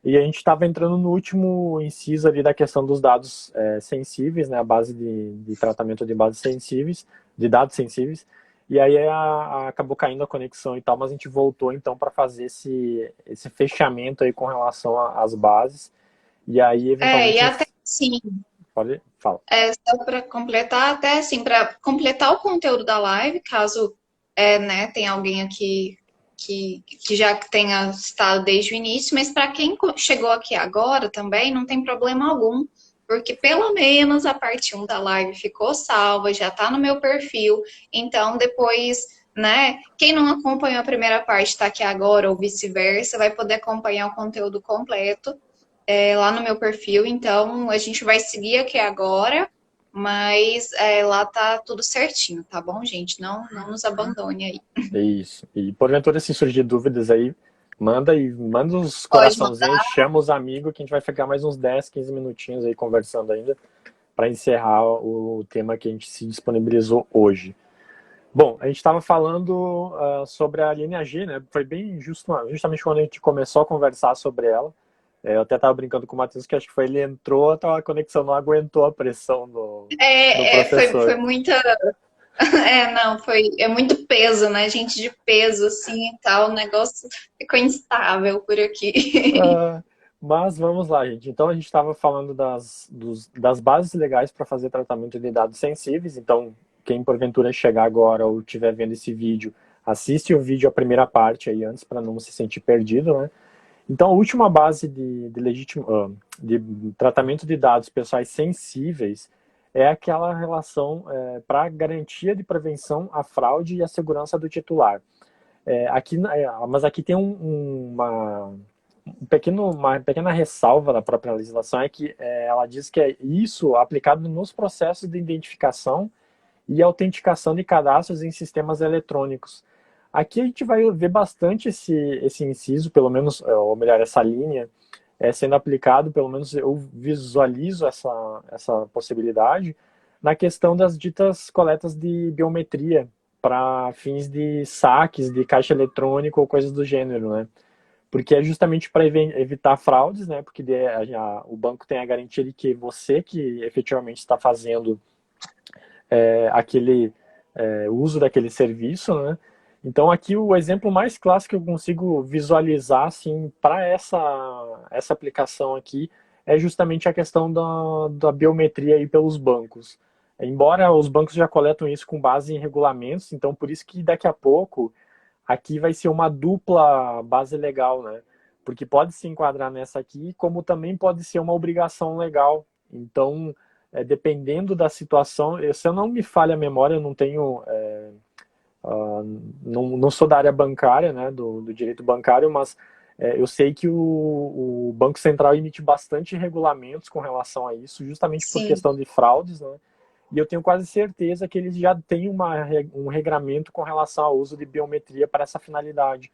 E a gente estava entrando no último inciso ali da questão dos dados sensíveis, né? A base de tratamento de bases sensíveis, de dados sensíveis. E aí acabou caindo a conexão e tal, mas a gente voltou então para fazer esse fechamento aí com relação às bases. E aí, E eventualmente, até sim, pode, fala. só para completar, até assim, para completar o conteúdo da live, caso né, tenha alguém aqui que já tenha estado desde o início, mas para quem chegou aqui agora também, não tem problema algum, porque pelo menos a parte 1 da live ficou salva, já está no meu perfil, então depois, né, quem não acompanhou a primeira parte está aqui agora, ou vice-versa, vai poder acompanhar o conteúdo completo lá no meu perfil, então a gente vai seguir aqui agora, mas lá tá tudo certinho, tá bom, gente? Não nos abandone aí. É isso. E porventura, se surgir dúvidas aí, manda os Pode coraçãozinhos, mandar. chama os amigos, que a gente vai ficar mais uns 10, 15 minutinhos aí conversando ainda, para encerrar o tema que a gente se disponibilizou hoje. Bom, a gente estava falando sobre a linha G, né? Foi bem justamente quando a gente começou a conversar sobre ela. Eu até estava brincando com o Matheus que acho que foi ele entrou, a conexão não aguentou a pressão do Foi professor. muita. Não, é muito peso, né? Gente de peso, assim e tal. O negócio ficou instável por aqui. Ah, mas vamos lá, gente. Então a gente estava falando das bases legais para fazer tratamento de dados sensíveis. Então, quem porventura chegar agora ou estiver vendo esse vídeo, assiste o vídeo, a primeira parte aí antes, para não se sentir perdido, né? Então, a última base de tratamento de dados pessoais sensíveis é aquela relação para garantia de prevenção à fraude e à segurança do titular. Mas aqui tem uma pequena ressalva da própria legislação, é que ela diz que é isso aplicado nos processos de identificação e autenticação de cadastros em sistemas eletrônicos. Aqui a gente vai ver bastante esse inciso, pelo menos, ou melhor, essa linha, sendo aplicado, pelo menos eu visualizo essa possibilidade, na questão das ditas coletas de biometria para fins de saques de caixa eletrônico ou coisas do gênero, né? Porque é justamente para evitar fraudes, né? Porque o banco tem a garantia de que você que efetivamente está fazendo aquele uso daquele serviço, né? Então aqui o exemplo mais clássico que eu consigo visualizar assim para essa aplicação aqui é justamente a questão da biometria aí pelos bancos. Embora os bancos já coletam isso com base em regulamentos, então por isso que daqui a pouco aqui vai ser uma dupla base legal, né? Porque pode se enquadrar nessa aqui, como também pode ser uma obrigação legal. Então, dependendo da situação, se eu não me falha a memória, eu não tenho, não sou da área bancária, né, do direito bancário, mas eu sei que o Banco Central emite bastante regulamentos com relação a isso, justamente por Sim, questão de fraudes, né? E eu tenho quase certeza que eles já têm um regramento com relação ao uso de biometria para essa finalidade.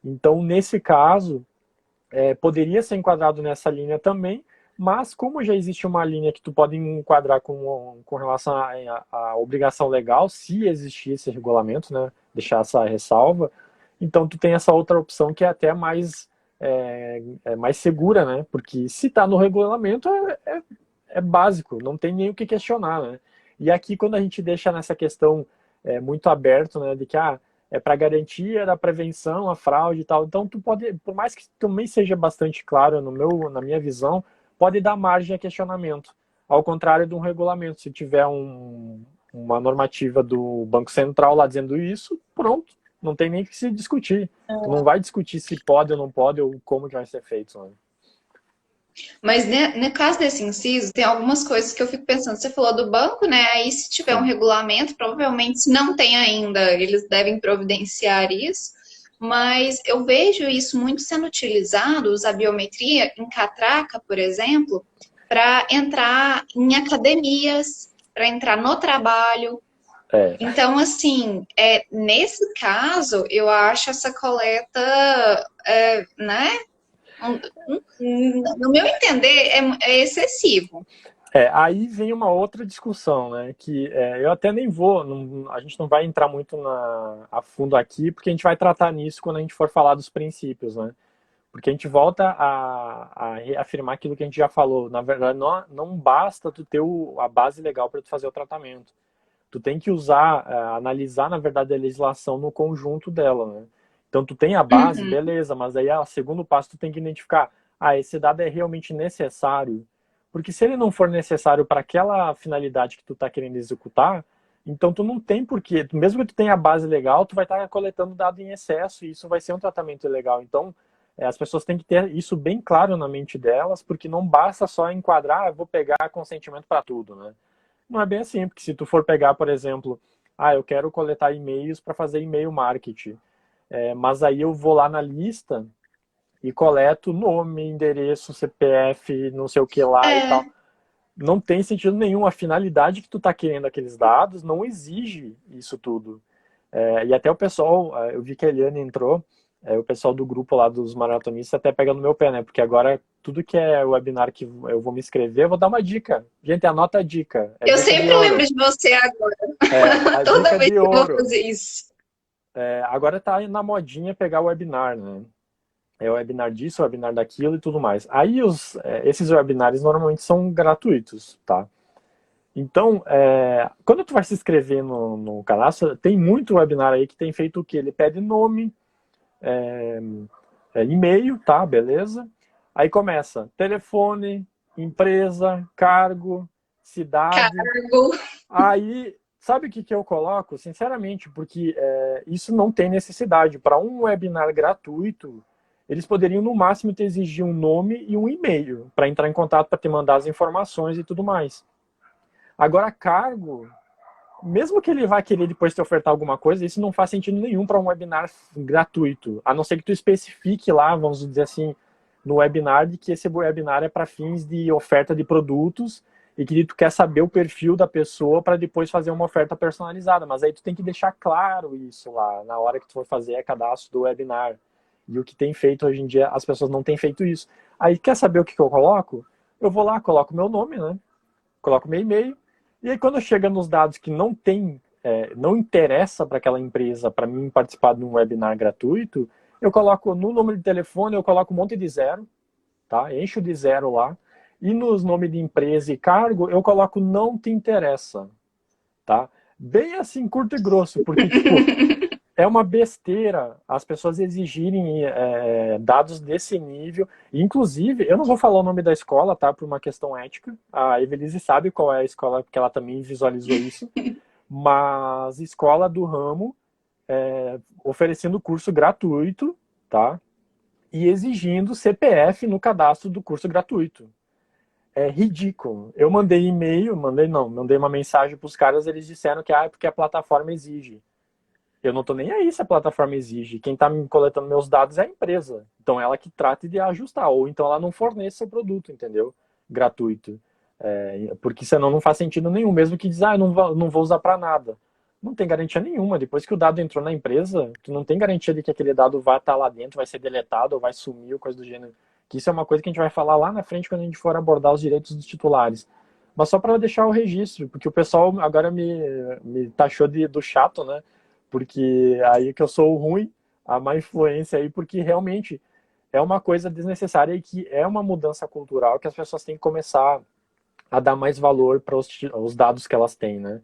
Então, nesse caso, poderia ser enquadrado nessa linha também, mas como já existe uma linha que tu pode enquadrar com relação à obrigação legal, se existir esse regulamento, né, deixar essa ressalva, então tu tem essa outra opção que é até mais segura, né, porque se está no regulamento é básico, não tem nem o que questionar, né. E aqui quando a gente deixa nessa questão muito aberto, né, de que é para garantia da prevenção, a fraude e tal. Então, tu pode, por mais que também seja bastante claro na minha visão, pode dar margem a questionamento. Ao contrário de um regulamento, se tiver uma normativa do Banco Central lá dizendo isso, pronto, não tem nem que se discutir. Tu não vai discutir se pode ou não pode ou como que vai ser feito. Né? mas no caso desse inciso, tem algumas coisas que eu fico pensando. Você falou do banco, né? Aí, se tiver um Sim. regulamento, provavelmente, se não tem ainda, eles devem providenciar isso. Mas eu vejo isso muito sendo utilizado, usar biometria em catraca, por exemplo, para entrar em academias, para entrar no trabalho. É, Então, assim, nesse caso, eu acho essa coleta, né? No meu entender, é excessivo. aí vem uma outra discussão, né? Que eu até nem vou, a gente não vai entrar muito a fundo aqui, porque a gente vai tratar nisso quando a gente for falar dos princípios, né? Porque a gente volta a reafirmar aquilo que a gente já falou. Na verdade, não basta tu ter a base legal para tu fazer o tratamento. Tu tem que usar, analisar, na verdade, a legislação no conjunto dela, né? Então, tu tem a base, Uhum. beleza, mas aí, o segundo passo, tu tem que identificar, esse dado é realmente necessário? Porque se ele não for necessário para aquela finalidade que tu está querendo executar, então tu não tem porquê, mesmo que tu tenha a base legal, tu vai estar coletando dado em excesso e isso vai ser um tratamento ilegal. Então, as pessoas têm que ter isso bem claro na mente delas, porque não basta só enquadrar, vou pegar consentimento para tudo, né? Não é bem assim, porque se tu for pegar, por exemplo, eu quero coletar e-mails para fazer e-mail marketing, mas aí eu vou lá na lista e coleto nome, endereço, CPF, não sei o que lá e É, tal. Não tem sentido nenhum. A finalidade que tu tá querendo aqueles dados não exige isso tudo. E até o pessoal, eu vi que a Eliane entrou, o pessoal do grupo lá dos maratonistas até pega no meu pé, né? Porque agora tudo que é webinar que eu vou me inscrever, eu vou dar uma dica. Gente, anota a dica. É eu dica de sempre ouro. lembro de você agora, A toda dica vez de que eu vou ouro. fazer isso. Agora tá na modinha pegar o webinar, né? É o webinar disso, o webinar daquilo e tudo mais. Aí esses webinars normalmente são gratuitos, tá? Então, quando tu vai se inscrever no cadastro, tem muito webinar aí que tem feito o quê? Ele pede nome, e-mail, tá? Beleza? Aí começa telefone, empresa, cargo, cidade. Cargo. Aí, sabe o que eu coloco? Sinceramente, porque isso não tem necessidade. Para um webinar gratuito, eles poderiam no máximo te exigir um nome e um e-mail para entrar em contato, para te mandar as informações e tudo mais. Agora, cargo, mesmo que ele vá querer depois te ofertar alguma coisa, isso não faz sentido nenhum para um webinar gratuito. A não ser que tu especifique lá, vamos dizer assim, no webinar, de que esse webinar é para fins de oferta de produtos e que tu quer saber o perfil da pessoa para depois fazer uma oferta personalizada. Mas aí tu tem que deixar claro isso lá na hora que tu for fazer a cadastro do webinar. E o que tem feito hoje em dia, as pessoas não têm feito isso. Aí quer saber o que eu coloco? Eu vou lá, coloco meu nome, né? Coloco meu e-mail, e aí quando chega nos dados que não tem, não interessa para aquela empresa, para mim participar de um webinar gratuito, eu coloco no número de telefone, eu coloco um monte de zero, tá? Encho de zero lá, e nos nomes de empresa e cargo, eu coloco não te interessa, tá? Bem assim, curto e grosso, porque, tipo, é uma besteira as pessoas exigirem dados desse nível. Inclusive, eu não vou falar o nome da escola, tá? Por uma questão ética. A Evelise sabe qual é a escola, porque ela também visualizou isso. Mas escola do ramo oferecendo curso gratuito, tá? E exigindo CPF no cadastro do curso gratuito. É ridículo. Eu mandei e-mail, mandei uma mensagem para os caras, eles disseram que é porque a plataforma exige. Eu não tô nem aí se a plataforma exige. Quem tá me coletando meus dados é a empresa. Então ela que trata de ajustar. Ou então ela não fornece o produto, entendeu? Gratuito. Porque senão não faz sentido nenhum. Mesmo que diz, eu não vou usar para nada. Não tem garantia nenhuma. Depois que o dado entrou na empresa, tu não tem garantia de que aquele dado vai estar lá dentro, vai ser deletado ou vai sumir ou coisa do gênero. Que isso é uma coisa que a gente vai falar lá na frente quando a gente for abordar os direitos dos titulares. Mas só para deixar o registro, porque o pessoal agora me taxou do chato, né? Porque aí que eu sou ruim, a má influência aí, porque realmente é uma coisa desnecessária e que é uma mudança cultural que as pessoas têm que começar a dar mais valor para os dados que elas têm, né?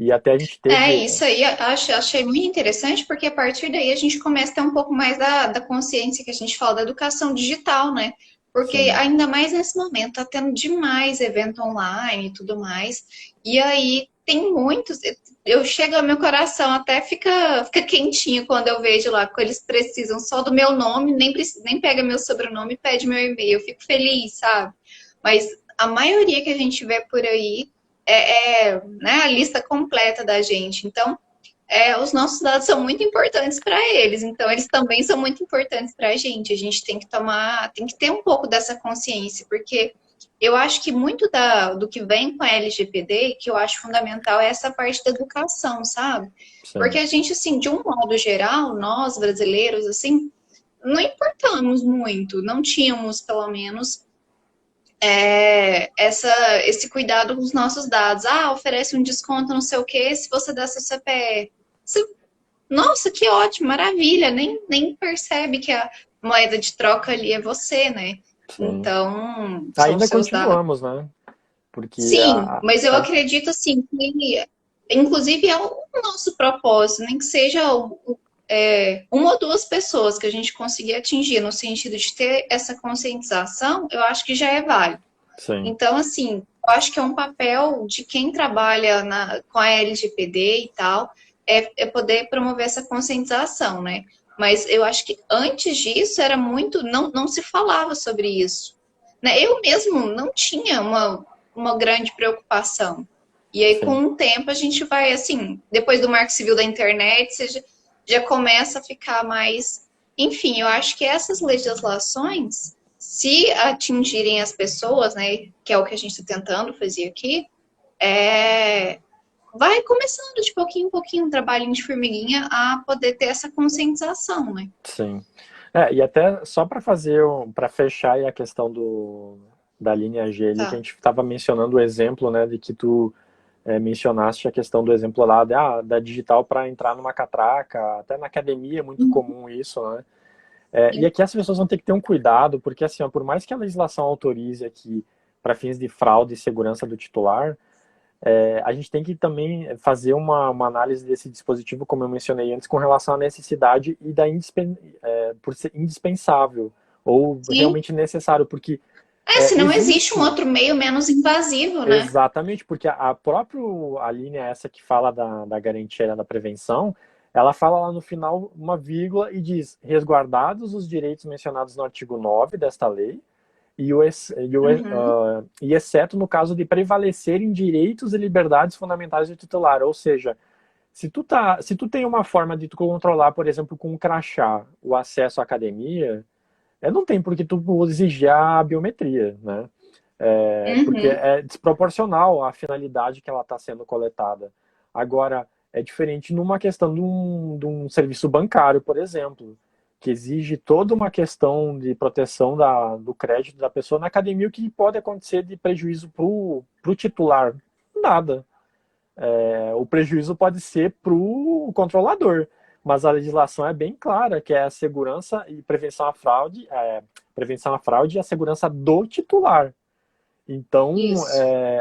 E até a gente É, teve. isso aí achei muito interessante, porque a partir daí a gente começa a ter um pouco mais da consciência que a gente fala da educação digital, né? Porque Sim, ainda mais nesse momento, tá tendo demais evento online e tudo mais. E aí tem muitos. Eu chego ao meu coração, até fica quentinho quando eu vejo lá que eles precisam só do meu nome, nem pega meu sobrenome e pede meu e-mail. Eu fico feliz, sabe? Mas a maioria que a gente vê por aí né, a lista completa da gente. Então, os nossos dados são muito importantes para eles, então eles também são muito importantes para a gente. A gente tem que ter um pouco dessa consciência, porque eu acho que muito do que vem com a LGPD, que eu acho fundamental, é essa parte da educação, sabe? Porque sim, a gente, assim, de um modo geral, nós brasileiros, assim, não importamos muito, não tínhamos, pelo menos, esse cuidado com os nossos dados. Ah, oferece um desconto, não sei o quê, se você dá seu CPF. Nossa, que ótimo, maravilha. Nem percebe que a moeda de troca ali é você, né? sim. Então, são os Ainda seus dados. continuamos, né? Porque Sim, mas eu acredito assim que, inclusive, é o nosso propósito, nem que seja uma ou duas pessoas que a gente conseguir atingir no sentido de ter essa conscientização, eu acho que já é válido. sim, Então, assim, eu acho que é um papel de quem trabalha com a LGPD e tal, poder promover essa conscientização, né? Mas eu acho que antes disso era muito, não se falava sobre isso. Né? Eu mesmo não tinha uma grande preocupação. E aí, com sim. o tempo, a gente vai, assim, depois do Marco Civil da internet, você já começa a ficar mais. Enfim, eu acho que essas legislações, se atingirem as pessoas, né, que é o que a gente está tentando fazer aqui, vai começando de pouquinho em pouquinho, um trabalhinho de formiguinha, a poder ter essa conscientização, né? Sim. E até só para para fechar aí a questão da linha G ali, que a Tá. gente estava mencionando o exemplo, né, de que tu mencionaste a questão do exemplo lá da digital para entrar numa catraca, até na academia é muito comum isso, né? E aqui as pessoas vão ter que ter um cuidado, porque assim, ó, por mais que a legislação autorize aqui para fins de fraude e segurança do titular, a gente tem que também fazer uma análise desse dispositivo, como eu mencionei antes, com relação à necessidade e por ser indispensável ou Sim. realmente necessário, porque Se não existe um existe. outro meio menos invasivo, né? Exatamente, porque a própria a linha essa que fala da garantia da prevenção, ela fala lá no final uma vírgula e diz: resguardados os direitos mencionados no artigo 9 desta lei, Uhum. e exceto no caso de prevalecerem direitos e liberdades fundamentais do titular. Ou seja, se tu tem uma forma de tu controlar, por exemplo, com um crachá, o acesso à academia, não tem por que tu exigir a biometria, né? Porque Uhum. é desproporcional à finalidade que ela está sendo coletada. Agora, é diferente numa questão de um serviço bancário, por exemplo, que exige toda uma questão de proteção do crédito da pessoa. Na academia, o que pode acontecer de prejuízo para o titular? Nada. O prejuízo pode ser para o controlador, mas a legislação é bem clara, que é a segurança e prevenção à fraude e a segurança do titular. Então, Isso.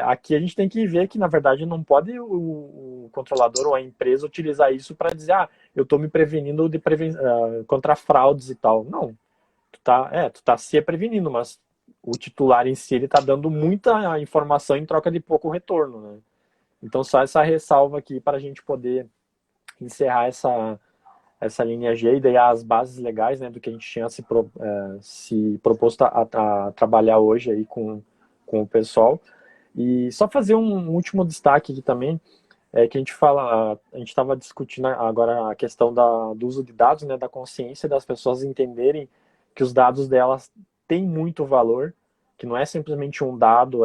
aqui a gente tem que ver que, na verdade, não pode o controlador ou a empresa utilizar isso para dizer, eu estou me prevenindo contra fraudes e tal. Não, tu tá se prevenindo, mas o titular em si, ele tá dando muita informação em troca de pouco retorno, né? Então, só essa ressalva aqui para a gente poder encerrar essa linha G e daí as bases legais, né, do que a gente tinha se proposto a trabalhar hoje aí com o pessoal. E só fazer um último destaque aqui também, que a gente estava discutindo agora a questão do uso de dados, né, da consciência das pessoas entenderem que os dados delas têm muito valor, que não é simplesmente um dado,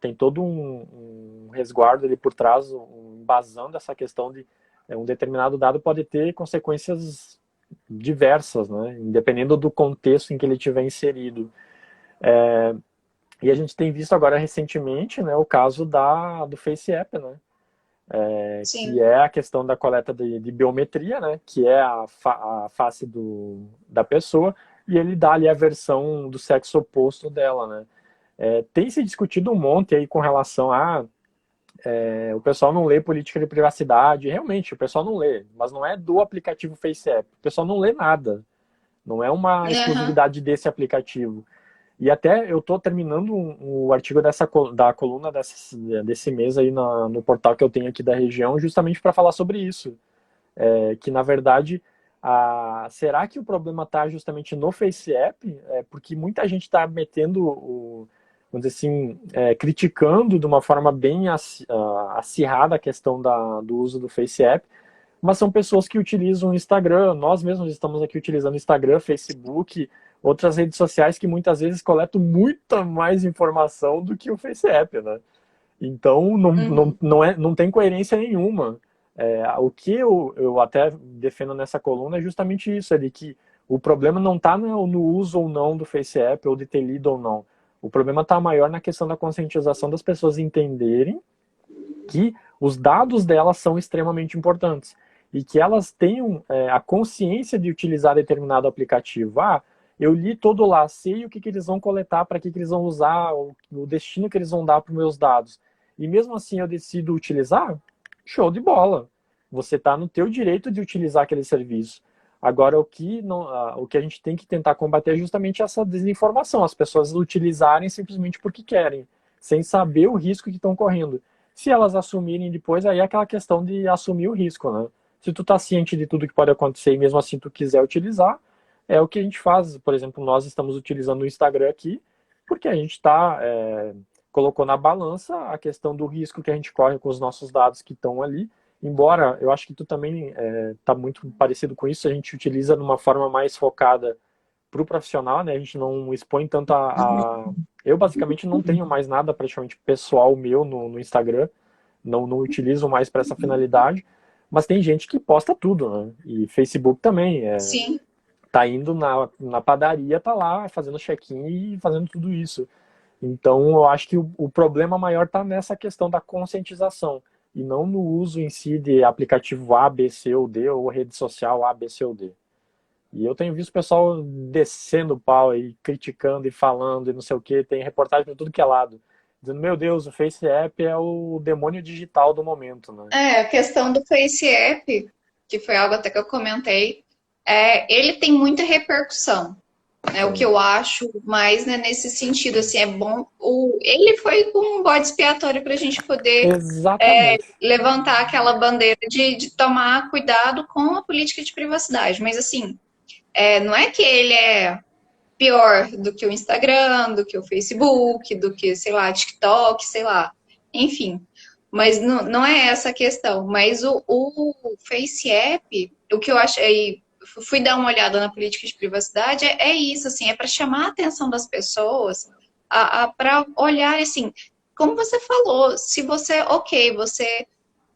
tem todo um resguardo ali por trás, embasando essa questão de um determinado dado pode ter consequências diversas, né, independendo do contexto em que ele estiver inserido. E a gente tem visto agora recentemente, né, o caso do Face App, né, que Sim. é a questão da coleta de biometria, né, que é a face da pessoa, e ele dá ali a versão do sexo oposto dela, né. Tem se discutido um monte aí com relação o pessoal não lê política de privacidade. Realmente, o pessoal não lê, mas não é do aplicativo Face App. O pessoal não lê nada. Não é uma Aham. exclusividade desse aplicativo. E até eu estou terminando o artigo da coluna desse mês aí no portal que eu tenho aqui da região, justamente para falar sobre isso. Que, na verdade, será que o problema está justamente no Face App? Porque muita gente está metendo vamos dizer assim, criticando de uma forma bem acirrada a questão do uso do Face App, mas são pessoas que utilizam o Instagram, nós mesmos estamos aqui utilizando o Instagram, Facebook, outras redes sociais que muitas vezes coletam muita mais informação do que o Face App, né? Então, Uhum. não tem coerência nenhuma. O que eu até defendo nessa coluna é justamente isso, é de que o problema não está no uso ou não do Face App, ou de ter lido ou não. O problema está maior na questão da conscientização das pessoas entenderem que os dados delas são extremamente importantes e que elas tenham a consciência de utilizar determinado aplicativo. Eu li todo lá, sei o que eles vão coletar, para que eles vão usar, o destino que eles vão dar para os meus dados. E mesmo assim eu decido utilizar, show de bola. Você está no teu direito de utilizar aquele serviço. Agora, o que a gente tem que tentar combater é justamente essa desinformação, as pessoas utilizarem simplesmente porque querem, sem saber o risco que estão correndo. Se elas assumirem depois, aí é aquela questão de assumir o risco, né? Se tu tá ciente de tudo que pode acontecer e mesmo assim tu quiser utilizar, é o que a gente faz. Por exemplo, nós estamos utilizando o Instagram aqui, porque a gente colocou na balança a questão do risco que a gente corre com os nossos dados que estão ali. Embora eu acho que tu também tá muito parecido com isso, a gente utiliza de uma forma mais focada para o profissional, né? A gente não expõe tanto Eu basicamente não tenho mais nada praticamente pessoal meu no Instagram, não utilizo mais para essa finalidade, mas tem gente que posta tudo, né? E Facebook também, Sim. tá indo na padaria, tá lá fazendo check-in e fazendo tudo isso. Então eu acho que o problema maior tá nessa questão da conscientização e não no uso em si de aplicativo A, B, C ou D ou rede social A, B, C ou D. E eu tenho visto o pessoal descendo o pau aí, criticando e falando e não sei o que, tem reportagem de tudo que é lado, dizendo, meu Deus, o Face App é o demônio digital do momento, né? A questão do Face App, que foi algo até que eu comentei, ele tem muita repercussão. O que Sim. eu acho mais, né, nesse sentido, assim, é bom. Ele foi um bode expiatório para a gente poder Exatamente. levantar aquela bandeira de tomar cuidado com a política de privacidade. Mas, assim, não é que ele é pior do que o Instagram, do que o Facebook, do que, sei lá, TikTok, sei lá. Enfim. Mas não é essa a questão. Mas o Face App, o que eu achei, fui dar uma olhada na política de privacidade, é isso, assim, é para chamar a atenção das pessoas, para olhar, assim, como você falou, se você, ok, você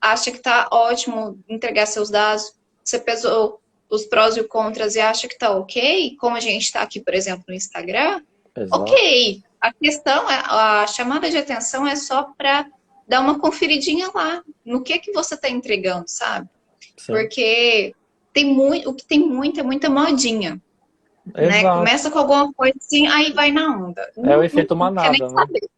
acha que tá ótimo entregar seus dados, você pesou os prós e os contras e acha que tá ok, como a gente está aqui, por exemplo, no Instagram, Exato. ok. A questão, a chamada de atenção é só para dar uma conferidinha lá no que você está entregando, sabe? Sim. Porque tem muito, o que tem muito é muita modinha, né? Exato. Começa com alguma coisa assim, aí vai na onda. É o Não efeito quer nem manada, né? saber.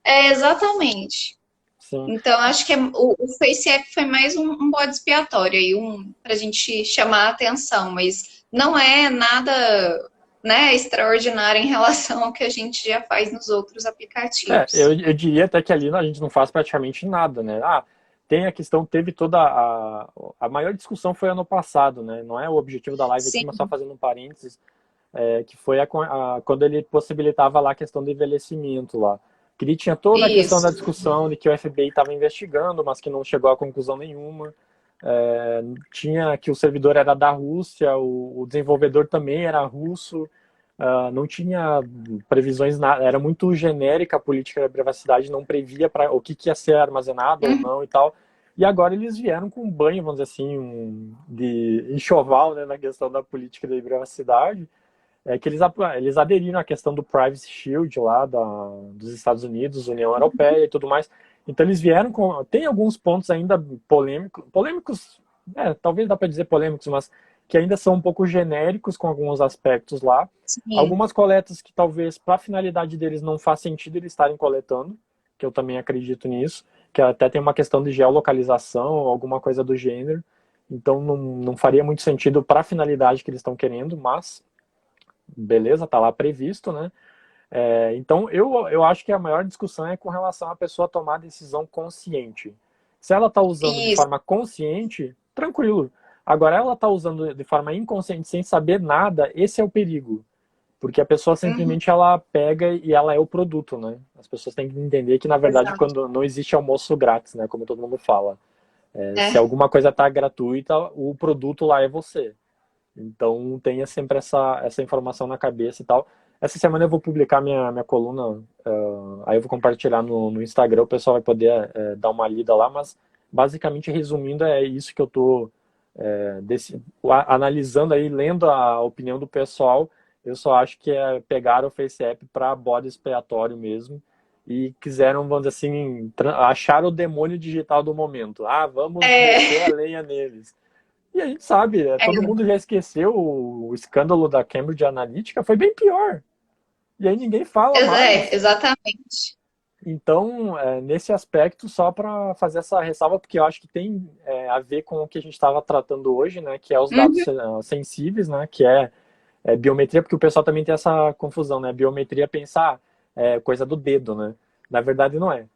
Exatamente. Sim. Então, acho que o Face App foi mais um bode expiatório aí, para a gente chamar a atenção, mas não é nada, né, extraordinário em relação ao que a gente já faz nos outros aplicativos. Eu diria até que ali a gente não faz praticamente nada, né? Tem a questão, teve toda a maior discussão foi ano passado, né? Não é o objetivo da live aqui, Sim, mas só fazendo um parênteses, que foi quando ele possibilitava lá a questão do envelhecimento lá. Que ele tinha toda a questão da isso. discussão de que o FBI estava investigando, mas que não chegou a conclusão nenhuma. Tinha que o servidor era da Rússia, o desenvolvedor também era russo, não tinha previsões, era muito genérica a política da privacidade, não previa o que ia ser armazenado ou Uhum. não e tal. E agora eles vieram com um banho, vamos dizer assim, de enxoval, né, na questão da política da privacidade, que eles aderiram à questão do Privacy Shield lá dos Estados Unidos, União Europeia e tudo mais. Então eles vieram com... Tem alguns pontos ainda polêmicos, talvez dá para dizer polêmicos, mas que ainda são um pouco genéricos com alguns aspectos lá. Sim, Algumas coletas que talvez para a finalidade deles não faz sentido eles estarem coletando, que eu também acredito nisso, que até tem uma questão de geolocalização, alguma coisa do gênero. Então não faria muito sentido para a finalidade que eles estão querendo, mas beleza, tá lá previsto, né? Então, eu acho que a maior discussão é com relação à pessoa tomar decisão consciente. Se ela está usando de isso. forma consciente, tranquilo. Agora, ela está usando de forma inconsciente, sem saber nada, esse é o perigo. Porque a pessoa Uhum, simplesmente ela pega e ela é o produto, né? As pessoas têm que entender que, na verdade, exato. quando não existe almoço grátis, né? Como todo mundo fala. Se É. alguma coisa está gratuita, o produto lá é você. Então tenha sempre essa informação na cabeça e tal. Essa semana eu vou publicar minha coluna, aí eu vou compartilhar no Instagram, o pessoal vai poder dar uma lida lá, mas basicamente resumindo é isso que eu estou analisando aí, lendo a opinião do pessoal. Eu só acho que pegaram o FaceApp para bode expiatório mesmo e quiseram, vamos dizer assim, achar o demônio digital do momento. Vamos descer a É, lenha neles. E a gente sabe, todo mundo já esqueceu o escândalo da Cambridge Analytica, foi bem pior. E aí ninguém fala mais. exatamente. Então, nesse aspecto, só para fazer essa ressalva, porque eu acho que tem a ver com o que a gente estava tratando hoje, né, que é os dados Uhum, sensíveis, né, que é biometria, porque o pessoal também tem essa confusão, né, biometria pensar coisa do dedo, né, na verdade não é.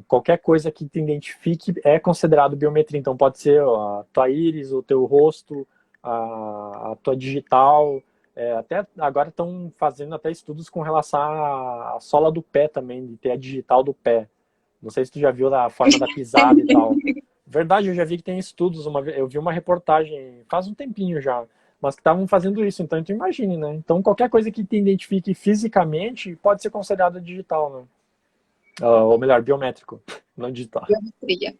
Qualquer coisa que te identifique é considerado biometria, então pode ser a tua íris, o teu rosto, a tua digital, até agora estão fazendo até estudos com relação à sola do pé também, de ter a digital do pé. Não sei se tu já viu a forma da pisada e tal. Verdade, eu já vi que tem estudos. Eu vi uma reportagem faz um tempinho já, mas que estavam fazendo isso. Então, tu imagine, né? Então, qualquer coisa que te identifique fisicamente pode ser considerado digital, né? Ou melhor, biométrico, não digital. biometria.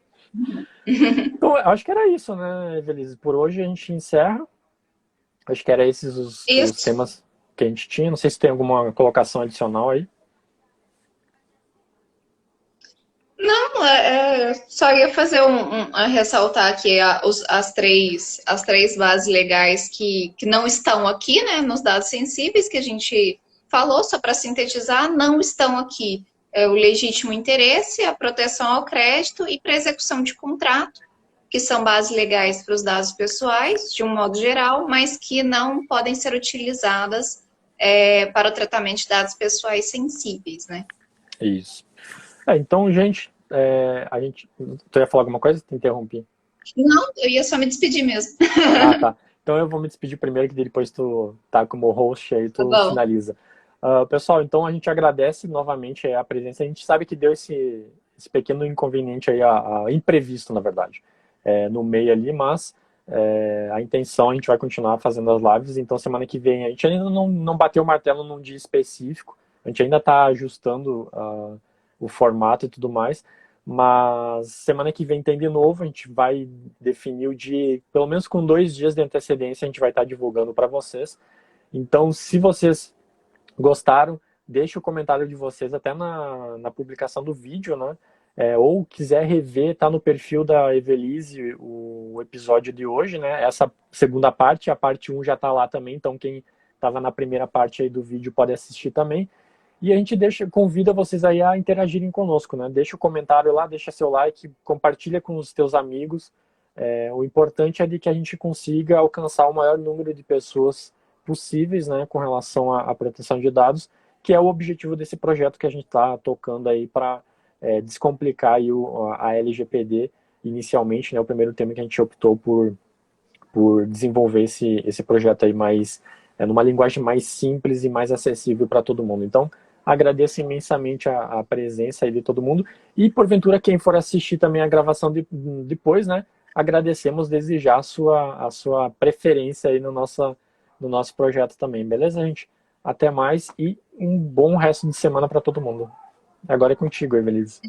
Então, eu acho que era isso, né, Evelise? Por hoje a gente encerra. Acho que era esses os Isso. temas que a gente tinha. Não sei se tem alguma colocação adicional aí. Não, só ia fazer ressaltar aqui as três bases legais que não estão aqui, né, nos dados sensíveis que a gente falou, só para sintetizar, não estão aqui. É o legítimo interesse, a proteção ao crédito e para execução de contrato, que são bases legais para os dados pessoais, de um modo geral, mas que não podem ser utilizadas para o tratamento de dados pessoais sensíveis, né? Isso. Então, gente, tu ia falar alguma coisa? Te interrompi. Não, eu ia só me despedir mesmo. Ah, tá. Então eu vou me despedir primeiro, que depois tu tá como host aí, Tá tu bom. finaliza. Pessoal, então a gente agradece novamente a presença. A gente sabe que deu esse pequeno inconveniente aí, imprevisto, na verdade, no meio ali, mas a intenção a gente vai continuar fazendo as lives. Então semana que vem a gente ainda não bateu o martelo num dia específico, a gente ainda está ajustando o formato e tudo mais. Mas semana que vem tem de novo, a gente vai definir o dia, pelo menos com 2 dias de antecedência, a gente vai estar divulgando para vocês. Então, se vocês gostaram, deixe o comentário de vocês até na publicação do vídeo, né? Ou quiser rever, tá no perfil da Evelise o episódio de hoje, né? Essa segunda parte, a parte 1 já tá lá também, então quem estava na primeira parte aí do vídeo pode assistir também. E a gente convida vocês aí a interagirem conosco, né? Deixa o comentário lá, deixa seu like, compartilha com os teus amigos. O importante é de que a gente consiga alcançar o maior número de pessoas possíveis, né, com relação à proteção de dados, que é o objetivo desse projeto que a gente está tocando aí para descomplicar aí a LGPD inicialmente, né, o primeiro tema que a gente optou por desenvolver esse projeto aí mais, numa linguagem mais simples e mais acessível para todo mundo. Então, agradeço imensamente a presença aí de todo mundo e, porventura, quem for assistir também a gravação depois, né, agradecemos desde já a sua preferência aí no nosso projeto também, beleza, gente? Até mais e um bom resto de semana para todo mundo. Agora é contigo, Evelise.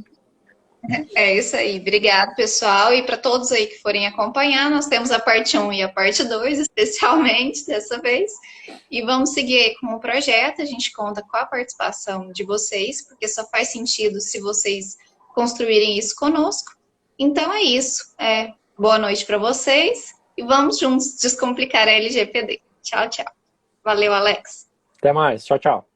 É isso aí. Obrigado, pessoal. E para todos aí que forem acompanhar, nós temos a parte 1 e a parte 2, especialmente dessa vez. E vamos seguir aí com o projeto. A gente conta com a participação de vocês, porque só faz sentido se vocês construírem isso conosco. Então é isso. Boa noite para vocês e vamos juntos descomplicar a LGPD. Tchau, tchau. Valeu, Alex. Até mais. Tchau, tchau.